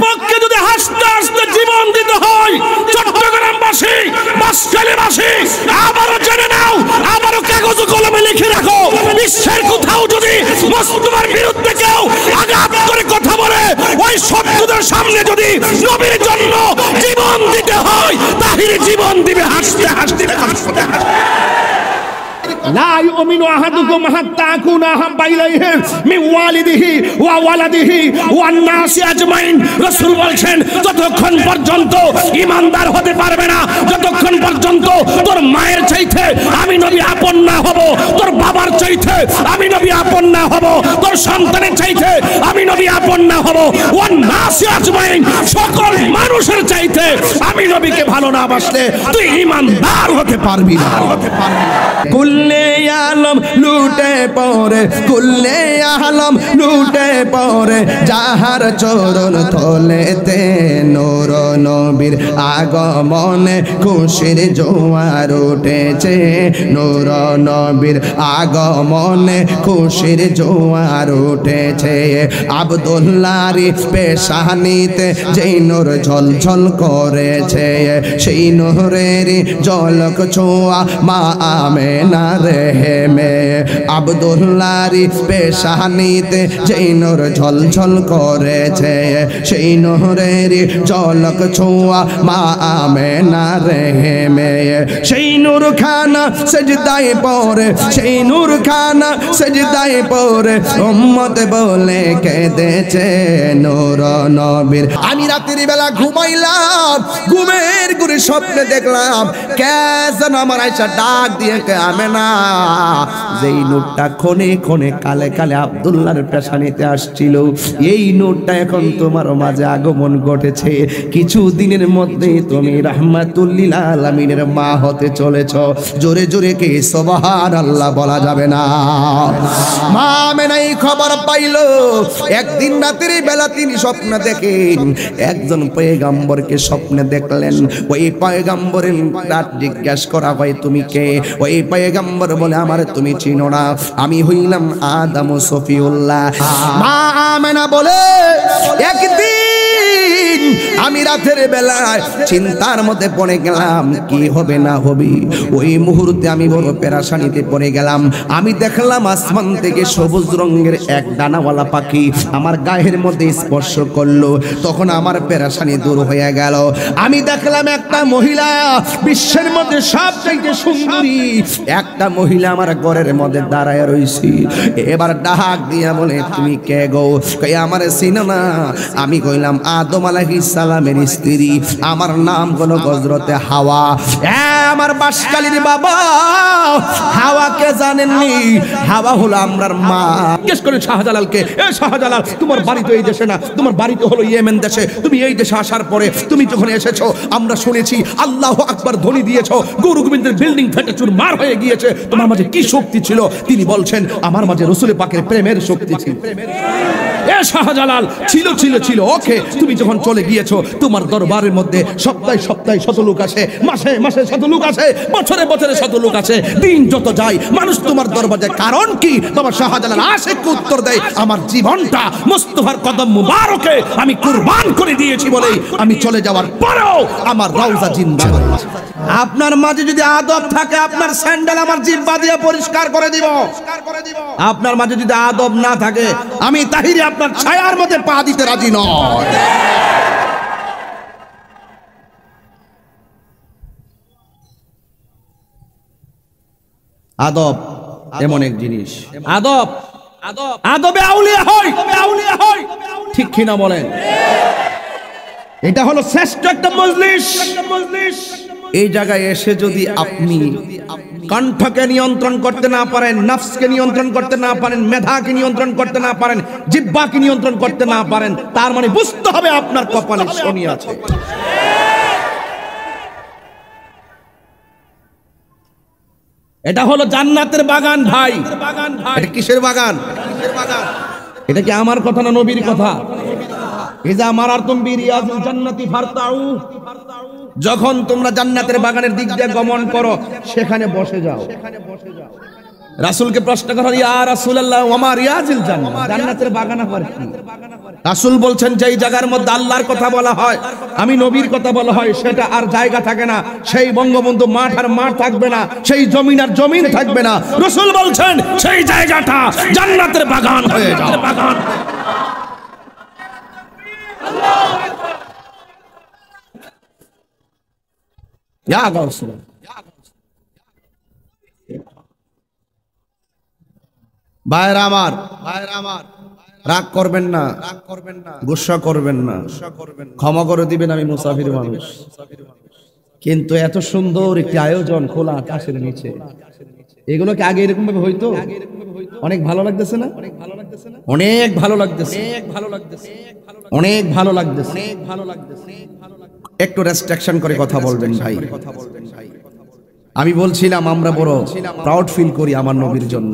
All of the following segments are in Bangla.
পক্ষে যদি হাসতে হাসতে জীবন দিতে হয়, চট্টগ্রামবাসী, বাঁশখালীবাসী আবারও জেনে নাও, আবারও কাগজ কলমে লিখে রাখো, বিশ্বের কোথাও যদি মুস্তাফার বিরুদ্ধে কেউ আঘাত করে কথা বলে, ওই শত্রুদের সামনে যদি নবীর জন্য জীবন দিতে হয়, তাহির জীবন দিবে হাসতে হাসতে হাসতে হাসতে। লা ইউমিনু আহাদুকুম হাত্তা আকুনা আহাব্বা ইলাইহি মিন ওয়ালিদিহি ওয়া ওয়ালাদিহি ওয়ান নাসি আজমাইন। রাসূল বলেন, যতক্ষণ পর্যন্ত ঈমানদার হতে পারবে না, যতক্ষণ পর্যন্ত তোর মায়ের চাইতে আমি নবী আপন না হব, তোর বাবার চাইতে আমি নবী আপন না হব, তোর সন্তানের চাইতে আমি নবী আপন না হব, ওয়ান নাসি আজমাইন, সকল মানুষের চাইতে আমি নবীকে ভালো না বাসলে তুই ঈমানদার হতে পারবি না, কুল্লে আলম লুটে পড়ে, কুল্লে আলম লুটে পড়ে, যাহার চরণ তলেতে নূর নবীর আগমনে খুশির জোয়ার উঠেছে, নূর নবীর আগমনে খুশির জোয়ার উঠেছে। আব্দুল্লাহর পেশানিতে যেই নূর ঝলঝল করেছে, সেই নূরের ঝলক ছোঁয়া মা আমেনা রেহেমে। আব্দুল্লাহর পেশানিতে যেই নূর ঝলঝল করেছে, সেই নূরের ঝলক ছোঁয়া মা আমেনা রেহেমে। সেই নূর খানা সেজদায় পড়ে, সেই নূর খানা সেজদায় পড়ে, উম্মত বলে কেঁদেছে নূর নবীর। আমি রাতের বেলা ঘুমাইলাম, ঘুমের ঘুরে স্বপ্নে দেখলাম কে যেন আমার আয়সা ডাক দিয়ে কে আমেনা, যেই নূরটা ক্ষণে ক্ষণে কালে কালে আব্দুল্লাহর পেশানিতে আসছিল, এই নূরটা এখন তোমার মাঝে আগমন ঘটেছে। কিছু দিনের মধ্যেই তুমি রাহমাতুল লিল আলামিনের মা হতে চলেছ। জোরে জোরে কে সুবহানাল্লাহ বলা যাবে না? মা আমেনাই খবর পাইলো। একদিন রাতের বেলা তিনি স্বপ্ন দেখেন, একজন পয়গম্বরকে স্বপ্নে দেখলেন। ওই পয়গম্বরের রাত জিজ্ঞাসা করা হয়, তুমি কে? ওই পয়গম্বর বলে, আমার তুমি চিনো না, আমি হইলাম আদম সফিউল্লাহ। মা আমেনা বলে, একদিন আমি রাতের বেলায় চিন্তার মধ্যে পড়ে গেলাম, কি হবে না হবে। ওই মুহূর্তে আমি বড় পেরেশানিতে পড়ে গেলাম। আমি দেখলাম আসমান থেকে সবুজ রঙের এক ডানাওয়ালা পাখি আমার গায়ের মধ্যে স্পর্শ করলো, তখন আমার পেরেশানি দূর হয়ে গেল। আমি দেখলাম একটা মহিলা, বিশ্বের মধ্যে সবচেয়ে সুন্দরী একটা মহিলা আমার ঘরের মধ্যে দাঁড়ায় রইছি। এবার ডাক দিয়া বলে, তুমি কে গো? কই আমারে চিনো না? আমি কইলাম আদম আলাইহিস সালামের স্ত্রী, আমার নাম হলো হযরতে হাওয়া। আমার বাঁশখালীর বাবা, হাওয়াকে জানেননি? হাওয়া হলো আমরার মা। জিজ্ঞেস করে শাহজালালকে, এ শাহজালাল, তোমার বাড়ি তো এই দেশে না, তোমার বাড়ি তো হলো ইয়েমেন দেশে। তুমি এই দেশে আসার পরে তুমি যখন এসেছো, আমরা শুনেছি আল্লাহু আকবার ধ্বনি দিয়েছো, গুরু গোবিন্দের বিল্ডিং ফেটে চুরমার হয়ে গিয়েছে। তোমার মাঝে কি শক্তি ছিল? তিনি বলছেন, আমার মাঝে রাসূল পাকের প্রেমের শক্তি ছিল। এ শাহজালাল, ছিল ছিল ছিল। ওকে, তুমি যখন চলে গিয়েছো, তোমার দরবারের মধ্যে সপ্তাহে সপ্তাহে শত লোক আসে, মাসে মাসে শত লোক আসে, বছরে বছরে শত লোক আসে। দিন যত যায় মানুষ তোমার দরবারে, কারণ কি? তোমার শাহজালাল আশিক উত্তর দেয়, আমার জীবনটা মুস্তাফার কদম মুবারকে আমি কুরবান করে দিয়েছি বলেই আমি চলে যাওয়ার পরেও আমার রওজা জিন্দা রয়েছে। আপনার মাঝে যদি আদব থাকে, আপনার স্যান্ডেল আমার জিহ্বা দিয়ে পরিষ্কার করে দিব। আপনার মাঝে যদি আদব না থাকে, আমি তাহিরি আপনার ছায়ার মধ্যে পা দিতে রাজি নয়। আদব এমন এক জিনিস, আদব আদবে আউলিয়া হয়, ঠিক কিনা বলেন? এটা হলো শ্রেষ্ঠ একটা মজলিস। এই জায়গায় এসে যদি আপনি কণ্ঠকে নিয়ন্ত্রণ করতে না পারেন, নফসকে নিয়ন্ত্রণ করতে না পারেন, মেধাকে নিয়ন্ত্রণ করতে না পারেন, জিহ্বাকে নিয়ন্ত্রণ করতে না পারেন, তার মানে বুঝতে হবে আপনার কপালে শনি আছে। এটা হলো জান্নাতের বাগান ভাই। এটা কিসের বাগান? এটা কি আমার কথা না নবীর কথা? ইজা মারারতুম বিরিয়াজিল জান্নাতি ফারতাউ, যখন তোমরা জান্নাতের বাগানের দিক দিয়ে গমন করো, সেখানে বসে যাও। রাসূলকে প্রশ্ন করা, ইয়া রাসূলুল্লাহ ওয়া মা রিয়াজিল জান্নাহ, জান্নাতের বাগান আবার কি? রাসূল বলছেন যেই জায়গার মধ্যে আল্লাহর কথা বলা হয়, আমি নবীর কথা বলা হয়, সেটা আর জায়গা থাকে না, সেই বঙ্গবন্ধু মাঠ আর মাঠ থাকবে না, সেই জমিন আর জমিন থাকবে না। রাসূল বলছেন সেই জায়গাটা জান্নাতের বাগান হয়ে যাবে। বাগান ইয়া গাউসুল, ভাইরা আমার, রাগ করবেন না, গুসা করবেন না, ক্ষমা করে দিবেন, আমি মুসাফির মানুষ। কিন্তু এত সুন্দর একটি আয়োজন খোলা আকাশের নিচে, এগুলো কি আগে এরকম ভাবে হইতো? অনেক ভালো লাগতেছে না? অনেক ভালো লাগতেছে, অনেক ভালো লাগতেছে। একটু রেস্ট্রিকশন করে কথা বলবেন ভাই। আমি বলছিলাম আমরা বড় প্রাউড ফিল করি আমার নবীর জন্য,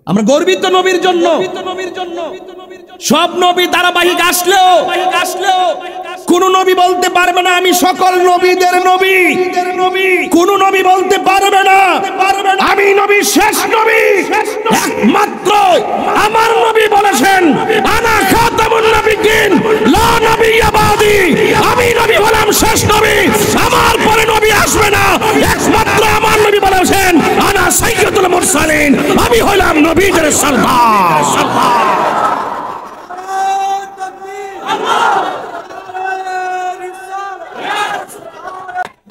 আমরা গর্বিত নবীর জন্য। সব নবী ধারাবাহিক আসলেও কোন নবী বলতে পারবে না আমি সকল নবীদের নবী। কোন নবী বলতে পারবে না আমি নবী শেষ নবী। একমাত্র আমার নবী বলেছেন আনা খাতামুন নবিয়্যিন লা নবিয়্যা বাদি, আমি নবী হলাম শেষ নবী, আমার পরে নবী আসবে না। একমাত্র আমার নবী বলেছেন আনা সাইয়্যিদুল মুরসালিন, আমি হলাম নবীদের সরদার।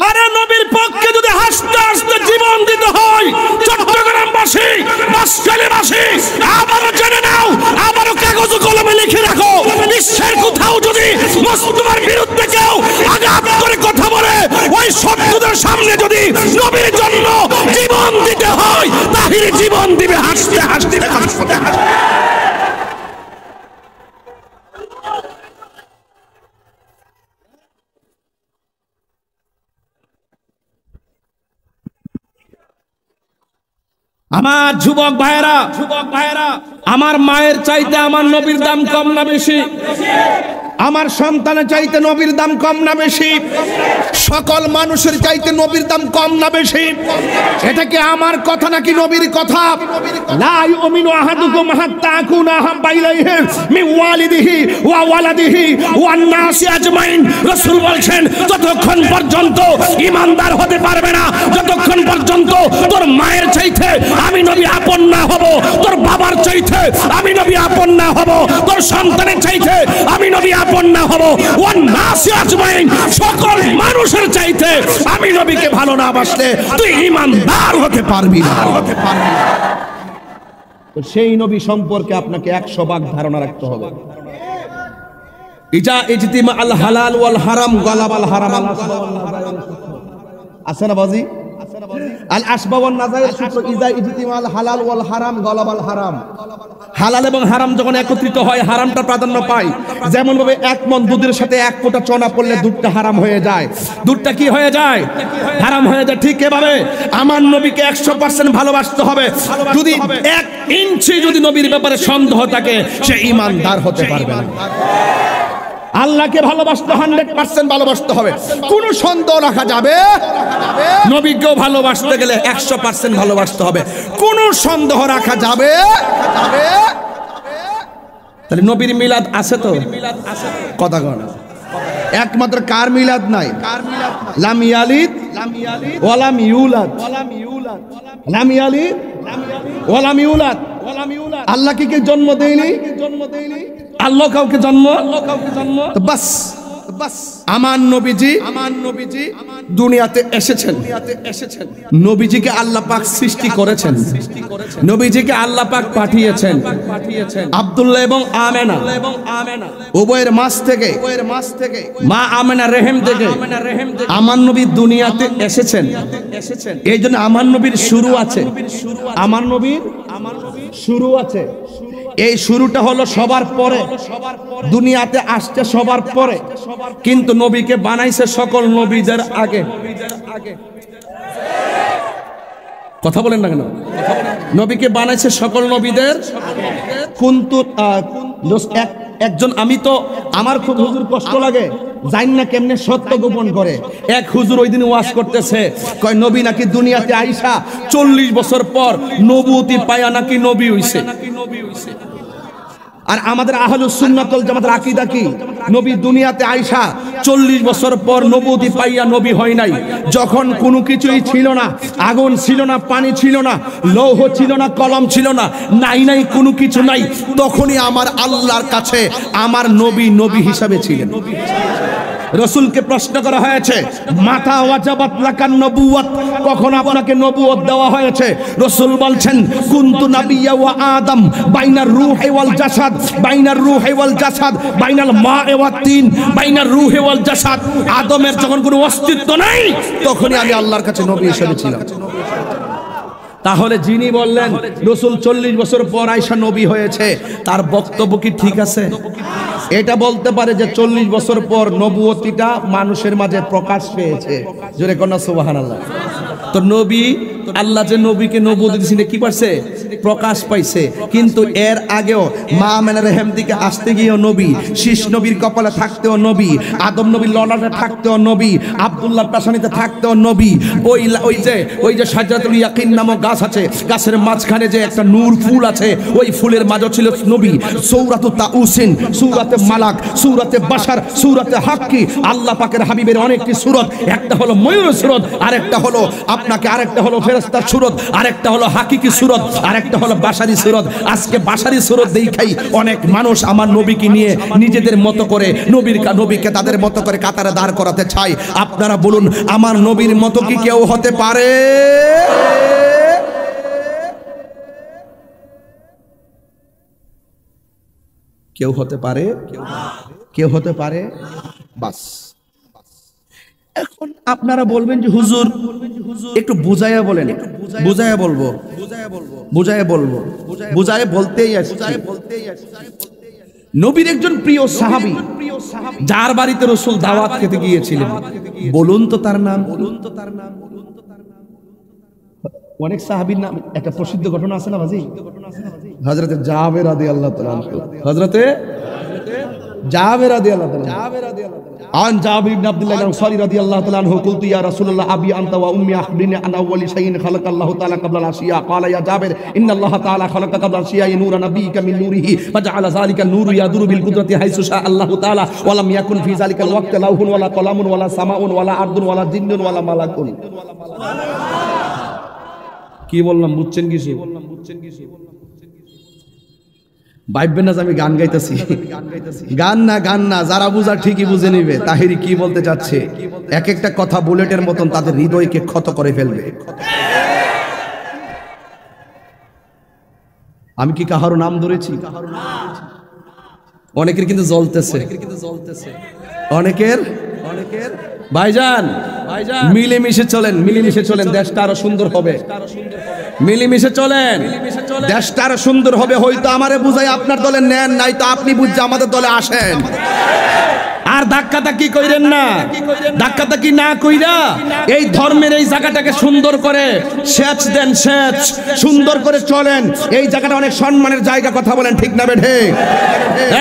আরে নবীর পক্ষে যদি হাসতে হাসতে জীবন দিতে হয়, চট্টগ্রামবাসী, বাঁশখালীবাসী আবারও জেনে নাও, আবারও কাগজ কলমে লিখে রাখো, বিশ্বের কোথাও যদি মুসলমানের বিরুদ্ধে কেউ আঘাত করে কথা বলে, ওই শত্রুদের সামনে যদি নবীর জন্য জীবন দিতে হয়, তাহির জীবন দিবে হাসতে হাসতে হাসতে হাসতে। আমার যুবক ভাইরা, আমার মায়ের চাইতে আমার নবীর দাম কম না বেশি? আমার সন্তানের চাইতে নবীর দাম কম না বেশি? সকল মানুষের চাইতে নবীর দাম কম না বেশি? এটা কি আমার কথা নাকি নবীর কথা? লা ইউমিনু আহাদুকুম হাত্তা আকুনা আহাব্বা ইলাইহি মিন ওয়ালিদিহি ওয়া ওয়ালাদিহি ওয়ান নাসি আজমাইন। রাসূল বলেন যতক্ষণ পর্যন্ত ঈমানদার হতে পারবে না, যতক্ষণ পর্যন্ত তোর মায়ের চাইতে আমি নবী আপন না হব, তোর বাবার চাইতে আমি নবী আপন না হব, তোর সন্তানের চাইতে আমি নবী আপন না হব, ওয়ান নাসি আজমাইন, সকল মানুষের চাইতে আমি নবীকে ভালো না বাসলে তুই ঈমানদার হতে পারবি না। তো সেই নবী সম্পর্কে আপনাকে 100 ভাগ ধারণা রাখতে হবে। ইজা ইজতিমা আল হালাল ওয়াল হারাম গালাবাল হারাম, আছে না বাজি? আল আসবাব ওয়ান নাযাইর সূত্র, ইজা ইজতিমা আল হালাল ওয়াল হারাম গালাবাল হারাম। হালাল এবং হারাম যখন একত্রিত হয়, হারামটা প্রাধান্য পায়। যেমন ভাবে 1 মণ দুধের সাথে 1 ফোঁটা চনা পড়লে দুধটা হারাম হয়ে যায়, দুধটা কি হয়ে যায়? হারাম হয়ে যায়। ঠিক এভাবে আমার নবীকে 100% ভালোবাসতে হবে। যদি 1 ইঞ্চি যদি নবীর ব্যাপারে সন্দেহ থাকে, সে ঈমানদার হতে পারবে না। আল্লাহকে ভালোবাসতে 100% ভালোবাসতে হবে, কোনো সন্দেহ রাখা যাবে। নবীকেও ভালোবাসতে গেলে 100% ভালোবাসতে হবে, কোনো সন্দেহ রাখা যাবে। তাহলে নবীর মিলাদ আছে তো? কথা কন, একমাত্র কার মিলাদ নাই? লাম ইয়ালিদ ওয়া লাম ইউলাদ, লাম ইয়ালিদ ওয়া লাম ইউলাদ। আল্লাহ কি জন্ম দেয়নি? আল্লাহ কাউকে জন্ম, বাস আমার নবীজি দুনিয়াতে এসেছেন, নবীজিকে আল্লাহ পাক সৃষ্টি করেছেন, নবীজিকে আল্লাহ পাক পাঠিয়েছেন আব্দুল্লাহ এবং আমেনা উভয়ের মাস থেকে, মা আমেনা রেহেম থেকে আমার নবী দুনিয়াতে এসেছেন। এই জন্য আমার নবীর শুরু আছে, আমার নবীর শুরু আছে। এই শুরুটা হলো সবার পরে, দুনিয়াতে আসছে সবার পরে, কিন্তু নবীকে বানাইছে সকল নবীদের আগে। কথা বলেন না কেন? নবীকে বানাইছে সকল নবীদের। কিন্তু একজন, আমি তো আমার খুব হুজুর কষ্ট লাগে, জানি না কেমনে সত্য গোপন করে। এক হুজুর ওই দিন ওয়াজ করতেছে, কয় নবী নাকি দুনিয়াতে আইসা 40 বছর পর নবুয়তি পায়া নাকি নবী হইছে। আর আমাদের আহলুস সুন্নাত ওয়াল জামাতের আকীদা কি? নবী দুনিয়াতে আইসা 40 বছর পর নবুয়তি পাইয়া নবী হয় নাই। যখন কোনো কিছুই ছিল না, আগুন ছিল না, পানি ছিল না, লৌহ ছিল না, কলম ছিল না, নাই কোনো কিছু নাই, তখনই আমার আল্লাহর কাছে আমার নবী নবী হিসাবে ছিলেন। রাসূলকে প্রশ্ন করা হয়েছে, মাতা ওয়াজাবাত লাকান নবুওয়াত, কখন আপনাকে নবুয়ত দেওয়া হয়েছে? রাসূল বলছেন, কুনতু নাবিয়্যা ওয়া আদম বাইনার রূহি ওয়াল জাসাদ, বাইনার রূহি ওয়াল জাসাদ, বাইনাল মা'i ওয়াত তিন, বাইনার রূহি ওয়াল জাসাদ। আদমের যখন কোনো অস্তিত্ব নাই, তখনই আমি আল্লাহর কাছে নবী হিসেবে ছিলাম। তাহলে যিনি বললেন রাসূল 40 বছর পর আয়েশা নবী হয়েছে, তার বক্তব্য কি ঠিক আছে? এটা বলতে পারে যে 40 বছর পর নবুয়তিটা মানুষের মাঝে প্রকাশ পেয়েছে। জোরে কোন সুবহানাল্লাহ। তো নবী, আল্লাহ যে নবীকে নবুয়ত দিয়েছেন কি পারছে? প্রকাশ পাইছে। কিন্তু এর আগেও মা আমেনার রেহেম দিকে আসতে গিয়েও নবী, শীষ নবীর কপালে থাকতেও নবী, আদম নবীর ললাটে থাকতেও নবী, আব্দুল্লাহর পেশানিতে থাকতেও নবী, ওই যে শাজরাতুল ইয়াকিন নামক গাছ আছে, গাছের মাঝখানে যে একটা নূর ফুল আছে, ওই ফুলের মাঝে ছিল নবী। সূরাতু তাউসিন, সূরাতে মালাক, সূরাতে বাশার, সূরাতে হাক্কি, আল্লাহ পাকের হাবিবের অনেকটি সূরত, একটা হলো ময়ূর সূরত, আরেকটা হলো আপনাকে, আরেকটা হলো ফেরেশতার সূরত, আরেকটা হলো হাকিকি সূরত, আরেকটা হলো বাশারি সূরত। আজকে বাশারি সূরত দেখাই অনেক মানুষ আমার নবীকে নিয়ে নিজেদের মতো করে নবীকে তাদের মতো করে কাতারে দাঁড় করাতে চায়। আপনারা বলুন, আমার নবীর মতো কি কেউ হতে পারে? কেউ হতে পারে? কেউ হতে পারে? বাস। এখন আপনারা বলবেন যে হুজুর একটু বুঝাইয়া বলেন। বুঝাইয়া বলবো, বুঝাইয়া বলতেই আসছি। নবীর একজন প্রিয় সাহাবী, যার বাড়িতে রাসূল দাওয়াত খেতে গিয়েছিলেন, বলুন তো তার নাম। অনেক সাহাবীর নাম, একটা প্রসিদ্ধ ঘটনা আছে না বাজি, হযরতে জাবের রাদিয়াল্লাহু তাআলা আনহু, হযরতে জাবের রাদিয়াল্লাহু তাআলা আন জাবির ইবনে আব্দুল্লাহ আল-আনসারী রাদিয়াল্লাহু তাআলা আনহু, কুলতু ইয়া রাসূলুল্লাহ আবি আনতা ওয়া উম্মি আখবিরনি আন আউওয়ালি শাইইন খালাকাল্লাহু তাআলা ক্বাবলা আল-আশিয়া। ক্বালা ইয়া জাবির ইন্নাল্লাহা তাআলা খালাকা ক্বাবলা আল-আশিয়া নূরা নাবিয়্যিকা মিন নূরিহি ফাজআলা যালিকা নূরু ইয়াদুরু বিল কুদরাতি হাইসু শা আল্লাহু তাআলা ওয়া লাম ইয়াকুন ফি যালিকাল ওয়াক্তি লাউহুন ওয়ালা কলামুন ওয়ালা সামাউন ওয়ালা আরদুন ওয়ালা জিন্নুন ওয়ালা মালাকুন। কি বললাম বুঝছেন কিছু? ভাববেন না যে আমি গান গাইতেছি। গান না, যারা বুঝা ঠিকই বুঝে নিবে তাহিরি কি বলতে চাচ্ছে। এক একটা কথা বুলেটের মতন তাদের হৃদয়কে ক্ষত করে ফেলবে। আমি কি কাহারও নাম ধরেছি? অনেকের কিন্তু জ্বলতেছে, অনেকের ভাইজান মিলেমিশে চলেন, দেশটা আরো সুন্দর হবে। মিলেমিশে চলেন, দেশটা আরো সুন্দর হবে। হয়তো আমারে বুঝাই আপনার দলে নেন, নাই তো আপনি বুঝে আমাদের দলে আসেন। আর ধাক্কাধাক্কি কইরেন না, ধাক্কাধাক্কি না কইরা এই ধর্মের এই জায়গাটাকে সুন্দর করে সেচ দেন, সেচ সুন্দর করে চলেন। এই জায়গাটা অনেক সম্মানের জায়গা, কথা বলেন ঠিক না বেঠে?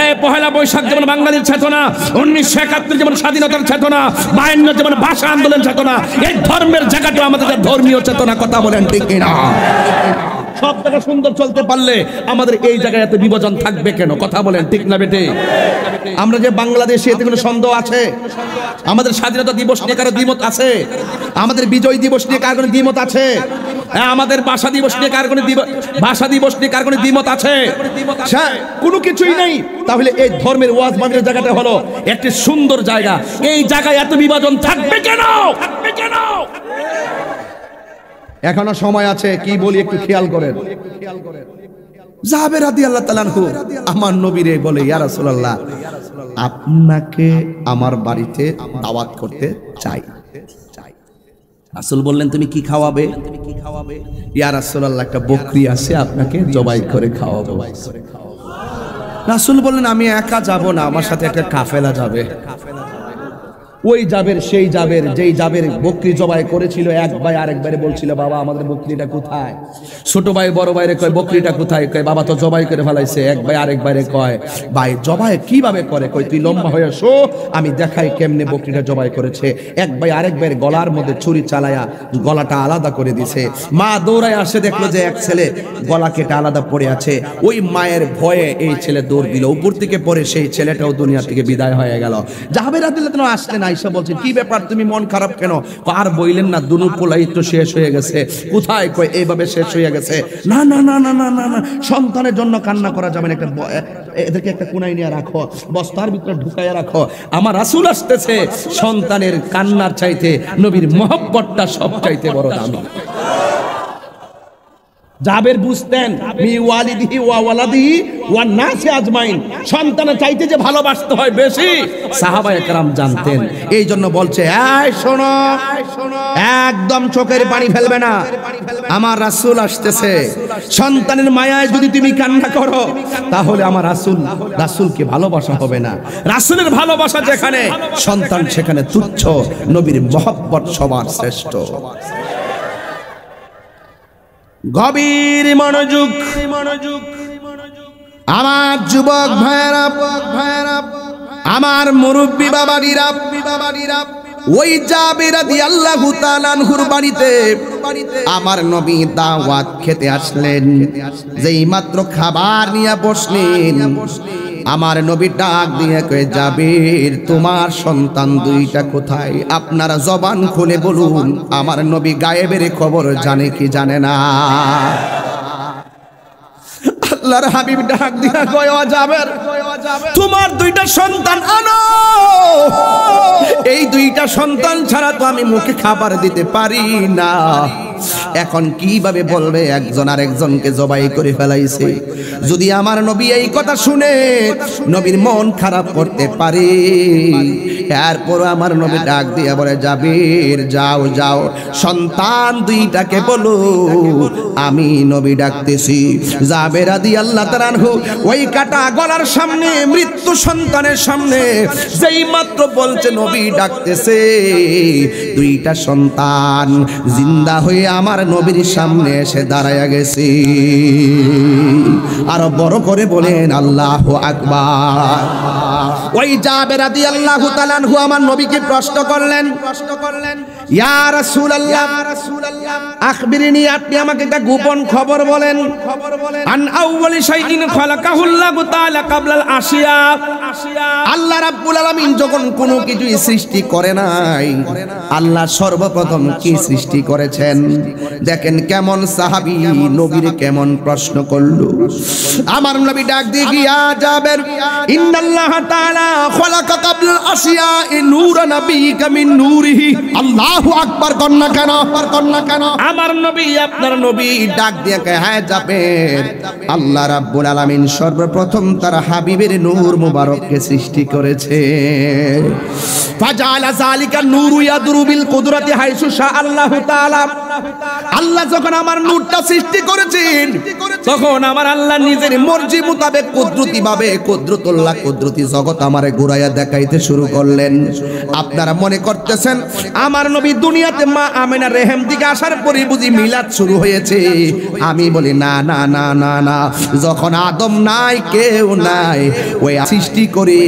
এই পহেলা বৈশাখ যেমন বাঙালির চেতনা, 1971 যেমন স্বাধীনতার চেতনা, 52 যেমন ভাষা আন্দোলন চেতনা, এই ধর্মের জায়গাটা আমাদের ধর্মীয় চেতনা, কথা বলেন ঠিক কিনা? সব জায়গা সুন্দর চলতে পারলে আমাদের এই জায়গায় এত বিভাজন থাকবে কেন? কথা বলেন ঠিক না বেটে? আমরা যে বাংলাদেশে, এতে কোনো সন্দেহ আছে? আমাদের স্বাধীনতা দিবস নিয়ে কারো দ্বিমত আছে? আমাদের বিজয় দিবস নিয়ে কার কোনো দ্বিমত আছে? আমাদের ভাষা দিবস নিয়ে কার কোনো দ্বিমত আছে? কোনো কিছুই নেই। তাহলে এই ধর্মের ওয়াজ মাহফিলের জায়গাটা হলো একটি সুন্দর জায়গা। এই জায়গায় এত বিভাজন থাকবে কেন? এখনো সময় আছে, কি বলি একটু খেয়াল করেন। জাবের রাদিয়াল্লাহু তাআলা আনহু আমার নবীরে বলে, ইয়া রাসূলুল্লাহ, আপনাকে আমার বাড়িতে দাওয়াত করতে চাই। রাসূল বললেন, তুমি কি খাওয়াবে? ইয়া রাসূলুল্লাহ, একটা বকরি আছে, আপনাকে জবাই করে খাওয়াবো। রাসূল বললেন, আমি একা যাব না, আমার সাথে একটা কাফেলা যাবে। ওই জাবের সেই জাবের যেই জাবের বকরি জবাই করেছিল, এক ভাই আরেকবারে বলছিল বাবা আমাদের বকরিটা কোথায়? ছোট ভাই বড় ভাইরে কয় বকরিটা কোথায়? কয় বাবা তো জবাই করে ফেলাইছে। এক ভাই আরেকবারে কয় ভাই জবাই কিভাবে করে? কয় তুই লম্বা হয়ে শো, আমি দেখাই কেমনে বকরিটা জবাই করেছে। এক ভাই আরেকবার গলার মধ্যে ছুরি চালায়া গলাটা আলাদা করে দিছে। মা দৌড়ায় আসে, দেখলো যে এক ছেলে গলা কেটে আলাদা পড়ে আছে। ওই মায়ের ভয়ে এই ছেলে দৌড় দিল, উপর থেকে পড়ে সেই ছেলেটাও দুনিয়া থেকে বিদায় হয়ে গেল। জাবের রাদিয়াল্লাহু আনহু আসলেন, আয়েশা বলছেন কি ব্যাপার, তুমি মন খারাপ কেন? আর বইলেন না, দুনু পোলাই তো শেষ হয়ে গেছে। কোথায়? কয় এইভাবে শেষ হয়ে গেছে। না না না না না না না, সন্তানের জন্য কান্না করা যাবে না, একটা এদেরকে একটা কোনায় নিয়ে রাখো, বস্তার ভিতরে ঢুকাইয়া রাখো। আমার রাসূল আসতেছে, সন্তানের কান্নার চাইতে নবীর মহব্বতটা সব চাইতে বড় দামি। জাবের বুঝতেন মি ওয়ালিদিহি ওয়া ওয়ালাদিহি ওয়ান নাসি আজমাইন, সন্তানের চাইতে যে ভালোবাসতে হয় বেশি, সাহাবায়ে কেরাম জানতেন। এই জন্য বলছে এই শোনো, একদম চোখের পানি ফেলবে না, আমার রাসূল আসতেছে। সন্তানের মায়ায় যদি তুমি কান্না করো তাহলে আমার রাসূলকে ভালোবাসা হবে না। রাসূলের ভালোবাসা যেখানে, সন্তান সেখানে তুচ্ছ। নবীর মহব্বত সবার শ্রেষ্ঠ। গভীর মনোযোগ, আমার যুবক ভাইরা, আমার মুরব্বী বাবারা, ওই জাবের রাদিয়াল্লাহু তাআলা আনহুর বাড়িতে আমার নবী দাওয়াত খেতে আসলেন। যেই মাত্র খাবার নিয়ে বসলেন, আমার নবী ডাক দিয়ে কয়ে জাবের তোমার সন্তান দুইটা কোথায়? আপনারা জবান খুলে বলুন। আমার নবী গায়েবের খবর জানে কি জানে না? আল্লাহর হাবিব ডাক দিয়া কয় ও জাবের, তোমার দুইটা সন্তান আনো। এই দুইটা সন্তান ছাড়া তো আমি মুখে খাবার দিতে পারি না। এখন কিভাবে বলবে একজন আরেকজনকে জবাই করে ফেলাইছে? যদি আমার নবী এই কথা শুনে নবীর মন খারাপ করতে পারে। এরপর আমার নবী ডাক দিয়ে বলে জাবের যাও যাও, সন্তান দুইটাকে বলো আমি নবী ডাকতেছি। জাবের রাদিয়াল্লাহু তাআলা আনহু ওই কাটা গলার সামনে, মৃত্যু সন্তানের সামনে যেই মাত্র বলছে নবী ডাকতেছে, দুইটা সন্তান জিন্দা হয়ে আমার নবীর সামনে এসে দাঁড়ায়া গেছে। আরো বড় করে বলেন আল্লাহু আকবার। ওই জাবের রাদিয়াল্লাহু তাআলা আনহু আমার নবীকে প্রশ্ন করলেন, ইয়া রাসূলুল্লাহ, আখবিরনি, আপনি আমাকে একটা গোপন খবর বলেন। আন আউওয়ালি শাইইন খালাকাহুল্লাহু তাআলা কাবলাল আশিয়া। আল্লাহ রাব্বুল আলামিন যখন কোনো কিছু সৃষ্টি করে নাই, আল্লাহ সর্বপ্রথম কি সৃষ্টি করেছেন? দেখেন কেমন সাহাবী, নবীর কেমন প্রশ্ন করলো। আমার নবী ডাক দিয়ে ইয়া জাবের, ইন্নাল্লাহ তাআলা খালাকা কাবলাল আশিয়া নূরা নাবিয়িকা মিন নূরিহি। আল্লাহু আকবার কন্না কেন? আমার নবী, আপনার নবী ডাক দিয়ে কয় হ্যাঁ জাবের, আল্লাহ রাব্বুল আলামিন সর্বপ্রথম তার হাবিবের নূর মুবারককে সৃষ্টি করেছে। ফাজালা যালিকা নূরু ইয়াদরু বিল কুদরাতি হাইসু শা আল্লাহু তাআলা। আল্লাহ যখন আমার নূরটা সৃষ্টি করেছেন, তখন আমার আল্লাহ নিজের মর্জি মোতাবেক কুদরতি ভাবে কুদরতুল্লাহ কুদরতি জগৎ আমারে ঘুরাইয়া দেখাইতে শুরু করলেন। আপনারা মনে করতেছেন আমার নবী দুনিয়াতে মা আমেনার রেহেম থেকে আসার পরে বুঝি মিলাদ শুরু হয়েছে? আমি বলি না না না না না, যখন আদম নাই, কেউ নাই, ওই সৃষ্টি করে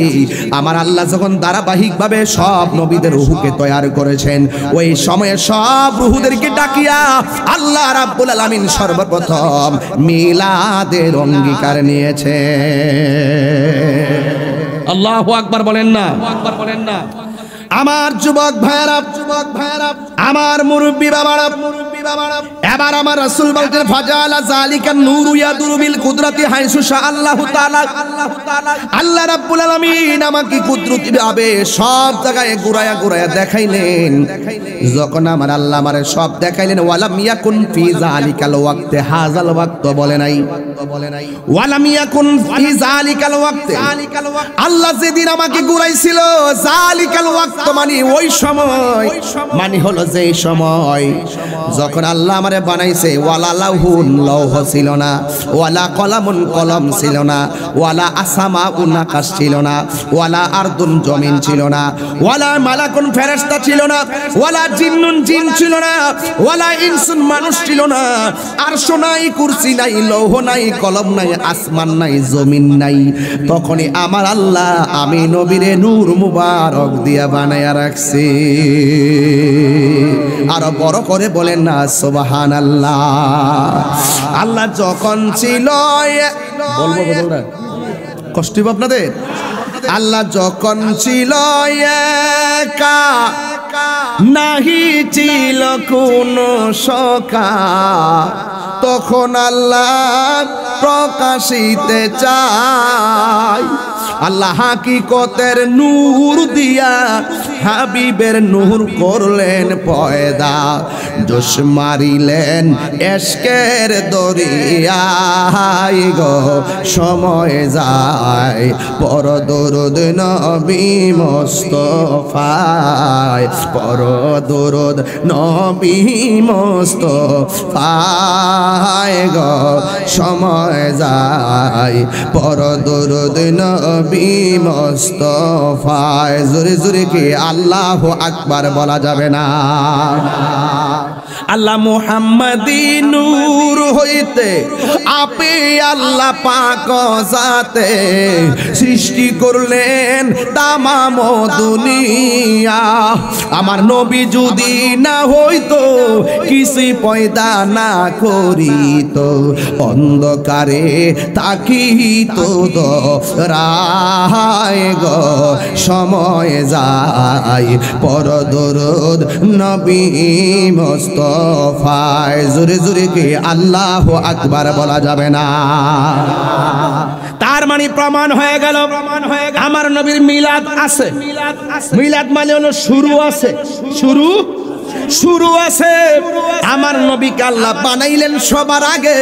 আমার আল্লাহ যখন ধারাবাহিকভাবে সব নবীদের রূহকে তৈরি করেছেন, ওই সময়ে সব রূহদেরকে ডাকিয়া আল্লাহ রাব্বুল আলামিন সর্বপ্রথম মিলাদের অঙ্গীকার নিয়েছে। আল্লাহু আকবার বলেন না? আমার যুবক ভাইরা, আমার মুরব্বী বাবারা, এবার আমার রাসূল বলতেন ফাজালা যালিকা নূরু ইয়াদুরু বিল কুদরাতি হাইসু শা আল্লাহু তাআলা। আল্লাহ রাব্বুল আলামিন আমাকে কুদরতি ভাবে সব জায়গায় ঘুরায়া দেখাইলেন। যখন আমার আল্লাহ আমারে সব দেখাইলেন, ওয়ালাম ইয়াকুন ফি যালিকাল ওয়াক্তে, হাযাল ওয়াক্ত বলে নাই, ওয়ালাম ইয়াকুন ফি যালিকাল ওয়াক্তে, আল্লাহ যেদিন আমাকে ঘুরাইছিল, যালিকাল ওয়াক্ত মানে ওই সময়, মানে হলো যেই সময় যখন যখন আল্লাহ আমারে বানাইছে ওয়ালা লাহুন লৌহ ছিল না, ওয়ালা কলামুন কলম ছিল না, ওয়ালা আসামা আকাশ ছিল না, ওয়ালা আরদুন জমিন ছিল না, ওয়ালা মালাকুন ফেরেশতা ছিল না, ওয়ালা জিন্নুন জিন ছিল না, ওয়ালা ইনসুন মানুষ ছিল না, আরশ নাই, কুরসি নাই, লৌহ নাই, কলম নাই, আসমান নাই, জমিন নাই। তখনই আমার আল্লাহ আমি নবীরে নূর মুবারক দিয়া বানায়া রাখছি। আরো বড় করে বলেন না সুবহানাল্লাহ। আল্লাহ যখন ছিল বলবো বলবো কষ্ট হবে আপনাদের। আল্লাহ যখন ছিল একা, নাহি ছিল কোনো সখা, তখন আল্লাহ প্রকাশিতে চায়। আল্লাহ হাকিকতের নূর দিয়া হাবিবের নূর করলেন পয়দা, জোশ মারিলেন এশকের দরিয়ায় গো সময় যায় পর দরুদ নবী মুস্তাফায়, পর দরুদ নবী মুস্তাফায় গো সময় যায় পর দরুদ নবী মুস্তাফায়। জোরে জোরে কি আল্লাহু আকবার বলা যাবে না? আল্লাহ মুহাম্মাদি নূর হইতে আপে আল্লাহ পাক জাতে সৃষ্টি করলেন তামাম দুনিয়া। আমার নবী যদি না হইতো, কিছু পয়দা না করিত, অন্ধকারে তাকিত রায় গো সময় যায় পর দরুদ নবী মুস্তাফায়। জোরে জোরে কি আল্লাহু আকবার বলা যাবে না? তার মানে প্রমাণ হয়ে গেল আমার নবীর মিলাদ আছে। মিলাদ মানে হলো শুরু আছে, শুরু আছে। আমার নবীকে আল্লাহ বানাইলেন সবার আগে,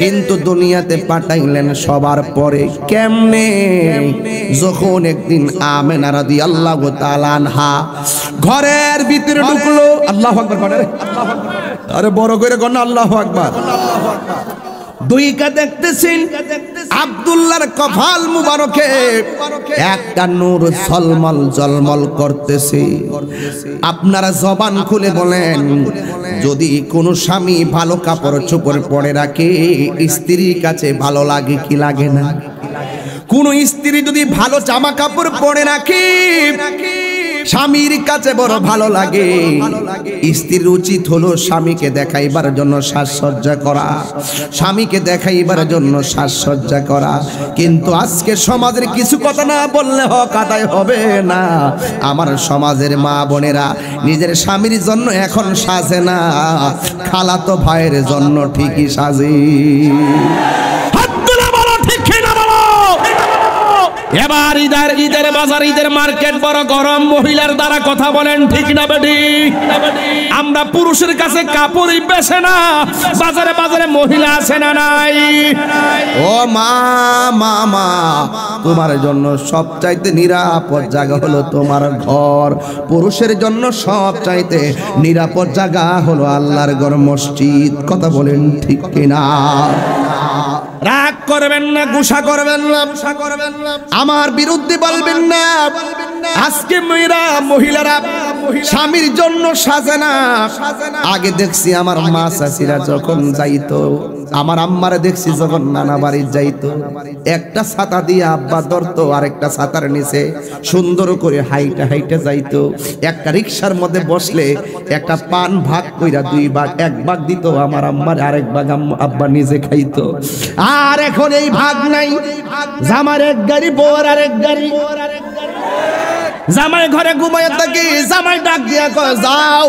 কিন্তু দুনিয়াতে পাঠাইলেন সবার পরে। কেমনে? যখন একদিন আমেনা রাদিয়াল্লাহু তাআলা আনহা ঘরের ভিতরে ঢুকলো, আল্লাহু আকবার বলে, আরে বড় করে গণ আল্লাহু আকবার। দুইকা দেখতেছেন আব্দুল্লাহর কপাল মুবারকে একটা নূর ঝলমল ঝলমল করতেছে। আপনারা জবান খুলে বলেন, যদি কোনো স্বামী ভালো কাপড় চোপড় পরে রাখে স্ত্রীর কাছে ভালো লাগে কি লাগে না? কোন স্ত্রী যদি ভালো জামা কাপড় পরে রাখে স্বামীর কাছে বড় ভালো লাগে। স্ত্রীর উচিত হলো স্বামীকে দেখাইবার জন্য সাজসজ্জা করা, স্বামীকে দেখাইবার জন্য সাজসজ্জা করা। কিন্তু আজকে সমাজের কিছু কথা না বললে হক আদায় হবে না। আমার সমাজের মা বোনেরা নিজের স্বামীর জন্য এখন সাজে না, খালাতো ভাইয়ের জন্য ঠিকই সাজে। এবার ঈদের বাজার, ঈদের মার্কেট বড় গরম। মহিলার দ্বারা কথা বলেন ঠিক না বেটি? আমরা পুরুষের কাছে কাপড়ই বেছে না, বাজারে বাজারে মহিলা আছে না নাই? ও মা মা মা, তোমার জন্য সবচাইতে নিরাপদ জায়গা হলো তোমার ঘর। পুরুষের জন্য সবচাইতে নিরাপদ জায়গা হলো আল্লাহর ঘর, মসজিদ। কথা বলেন ঠিক কিনা? রাগ করবেন না, গুসা করবেন না, আমার বিরুদ্ধে বলবেন না। আজকে মহিলারা স্বামীর জন্য সাজে না। আগে দেখছি আমার মা চাচিরা যখন যাইতো, আমার আম্মারে দেখছি যখন নানা বাড়ি যাইতো, একটা ছাতা দিয়ে আব্বা ধরতো, আরেকটা ছাতার নিচে সুন্দর করে হাইটা হাইটা যাইতো। একটা রিক্সার মধ্যে বসলে একটা পান ভাগ কইরা দুই ভাগ, এক ভাগ দিত আমার আম্মার, আরেক ভাগ আব্বা নিজে খাইতো। আর এখন এই ভাগ নাই, জামার এক গাড়ি, বউর আরেক গাড়ি। জামাই ঘরে ঘুমায় থাকি, জামাই ডাক দিয়া কয় যাও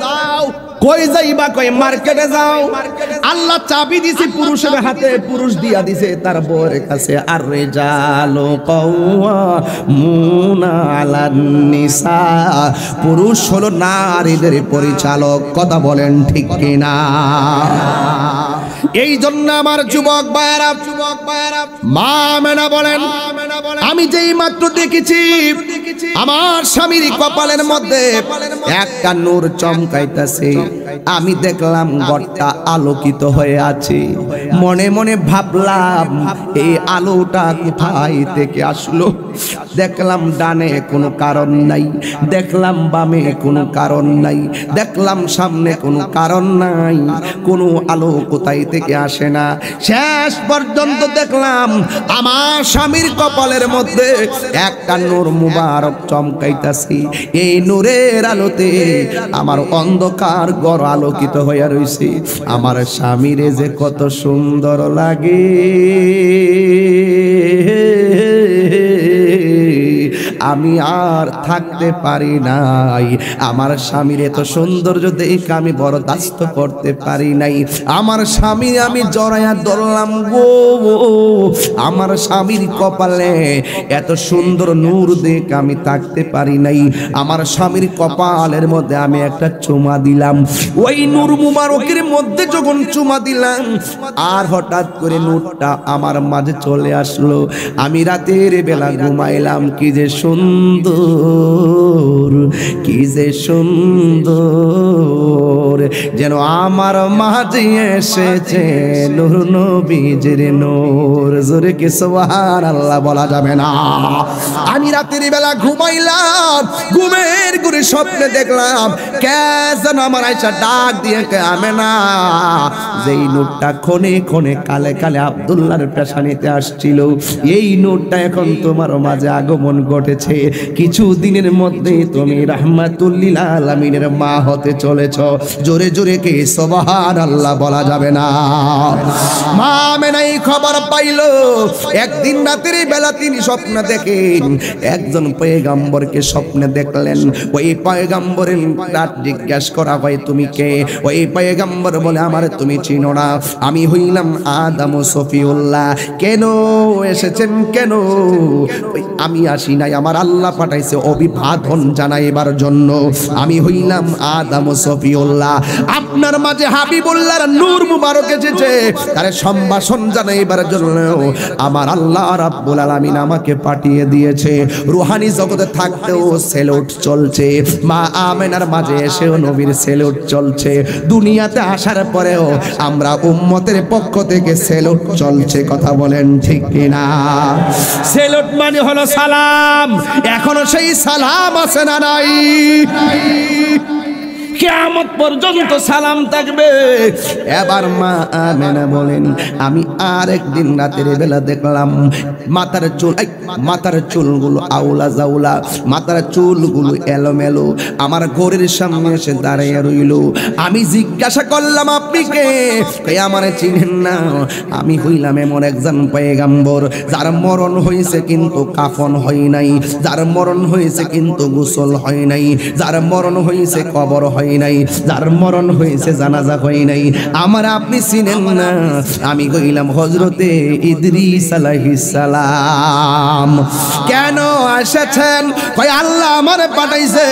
যাও, কই যাইবা? কই মার্কেটে যাও। আল্লাহ চাবি দিছে পুরুষের হাতে, পুরুষ দিয়া দিছে তার বউয়ের কাছে। আর রিজালু কাওয়ামুনা আলান নিসা, পুরুষ হলো নারীদের পরিচালক। কথা বলেন ঠিক কিনা? এই জন্য আমার যুবক ভাইয়েরা, মা মেনা বলেন, আমি যেই মাত্র দেখেছি আমার স্বামীর কপালের মধ্যে একটা নূর চমকাইতেছে, আমি দেখলাম ঘরটা আলোকিত হয়ে আছে। মনে মনে ভাবলাম এই আলোটা কোথায় থেকে আসলো। দেখলাম ডানে কোনো কারণ নাই, দেখলাম বামে কোনো কারণ নাই, দেখলাম সামনে কোনো কারণ নাই, কোনো আলো কোথায় থেকে আসে না। শেষ পর্যন্ত দেখলাম আমার স্বামীর কপালের মধ্যে একটা নূর মুবারক চমকাইতাছে। এই নূরের আলোতে আমার অন্ধকার ঘর আলোকিত হয়ে রইছে। আমার স্বামীরে যে কত সুন্দর লাগে, আমি আর থাকতে পারি নাই। আমার স্বামীর এত সৌন্দর্য দেখে আমি বরদাস্ত করতে পারি নাই। আমার স্বামী আমি জড়াইয়া ধরলাম গো। আমার স্বামীর কপালে এত সুন্দর নূর দেখে আমি থাকতে পারি নাই। আমার স্বামীর কপালের মধ্যে আমি একটা চুমা দিলাম। ওই নূর মুবারকের মধ্যে যখন চুমা দিলাম, আর হঠাৎ করে নূরটা আমার মাঝে চলে আসলো। আমি রাতের বেলা ঘুমাইলাম, কি যে সুন্দর, কি যে সুন্দর, যেন আমার মাঝে এসেছে নূর নবীজির নূর। জোরে কি সুবহানাল্লাহ বলা যাবে না? আমি রাতের বেলা ঘুমাইলাম, ঘুমের ঘুরে স্বপ্নে দেখলাম কে যেন আমার আয়সা ডাক দিয়ে আমেনা, যেই নূরটা ক্ষণে ক্ষণে কালে কালে আব্দুল্লাহর পেশানিতে আসছিল, এই নূরটা এখন তোমার মাঝে আগমন ঘটেছে। কিছু দিনের মধ্যে তুমি রাহমাতুল লিল আলামিনের মা হতে চলেছ। জোরে জোরে কি সুবহানাল্লাহ বলা যাবে না? মা আমেনা এই খবর পাইলো। একদিন রাতের বেলা তিনি স্বপ্ন দেখেন, একজন পয়গম্বরকে স্বপ্নে দেখলেন। ওই পয়গম্বরের রাত জিজ্ঞাসা করা হয় তুমি কে? ওই পয়গম্বর বলে আমার তুমি চিনো না, আমি হইলাম আদম সফিউল্লাহ। কেন এসেছেন কেন? আমি আসি নাই, আমার আল্লাহ পাঠাইছে অভিবাদন জানাইবার জন্য। আমি হইলাম আদম সফিউল্লাহ, আপনার মাঝে হাবিবুল্লাহর নূর মুবারক এসেছে, তার সম্ভাষণ জানাইবার জন্য আমার আল্লাহ রাব্বুল আলামিন আমাকে পাঠিয়ে দিয়েছে। রুহানি জগতে থাকতেও সেলুট চলছে, মা আমেনার মাঝে এসেও নবীর সেলুট চলছে। দুনিয়াতে আসার পরেও আমরা উম্মতের পক্ষ থেকে সেলুট চলছে। কথা বলেন ঠিক কিনা? সেলুট মানে হলো সালাম। এখনো সেই সালাম আছে না নাই? কিয়ামত পর্যন্ত সালাম থাকবে। এবার মা আমেনা বলেন, আমি আরেকদিন রাতের বেলা দেখলাম মাথার চুলগুলো আউলা জাউলা, মাথার চুলগুলো এলোমেলো আমার ঘরের সামনে এসে দাঁড়িয়ে রইল। আমি জিজ্ঞাসা করলাম আপনি কে? আমারে চিনেন না? আমি হইলাম এমন একজন পয়গম্বর যার মরণ হয়েছে কিন্তু কাফন হয় নাই, যার মরণ হয়েছে কিন্তু গোসল হয় নাই, যার মরণ হয়েছে কবর হয় নাই, যার মরণ হয়েছে জানাজা হয় নাই। আমার আপনি চিনেন না? আমি কইলাম হযরতে ইদ্রিস আলাইহিস সালাম। কেন এসেছেন? কই আল্লাহ আমারে পাঠাইছে,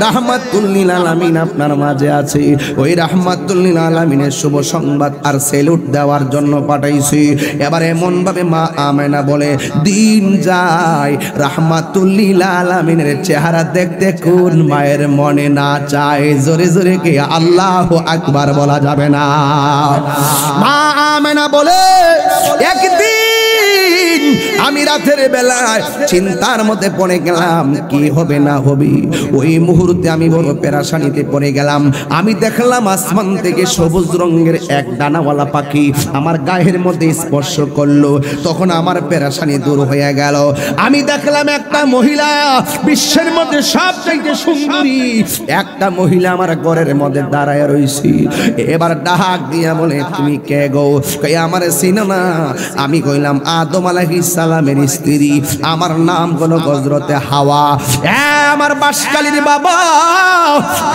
রাহমাতুল লিল আলামিন আপনার মাঝে আছে। ওই রাহমাতুল লিল আলামিনের শুভ সংবাদ আর সেলুট দেওয়ার জন্য পাঠাইছি। এবার এমন ভাবে মা আমেনা বলে, দিন যায় রাহমাতুল লিল আলামিনের চেহারা দেখতে কোন মায়ের মনে না চায়? জোরে জোরে কি আল্লাহু আকবার বলা যাবে না? মা আমেনা বলে, একদিন আমি রাতের বেলায় চিন্তার মধ্যে পড়ে গেলাম কি হবে না হবে। ওই মুহূর্তে আমি বড় পেরেশানিতে পড়ে গেলাম। আমি দেখলাম আসমান থেকে সবুজ রঙের এক ডানাওয়ালা পাখি আমার গায়ের মধ্যে স্পর্শ করলো। তখন আমার পেরেশানি দূর হয়ে গেল। আমি দেখলাম একটা মহিলা, বিশ্বের মধ্যে সবচেয়ে সুন্দরী একটা মহিলা আমার ঘরের মধ্যে দাঁড়ায় রইছি। এবার ডাক দিয়া বলে, তুমি কে গো? কই আমারে চিনো না? আমি কইলাম আদম আলাইহিস সালামের স্ত্রী, আমার নাম হলো হযরতে হাওয়া। আমার বাসকালীর বাবা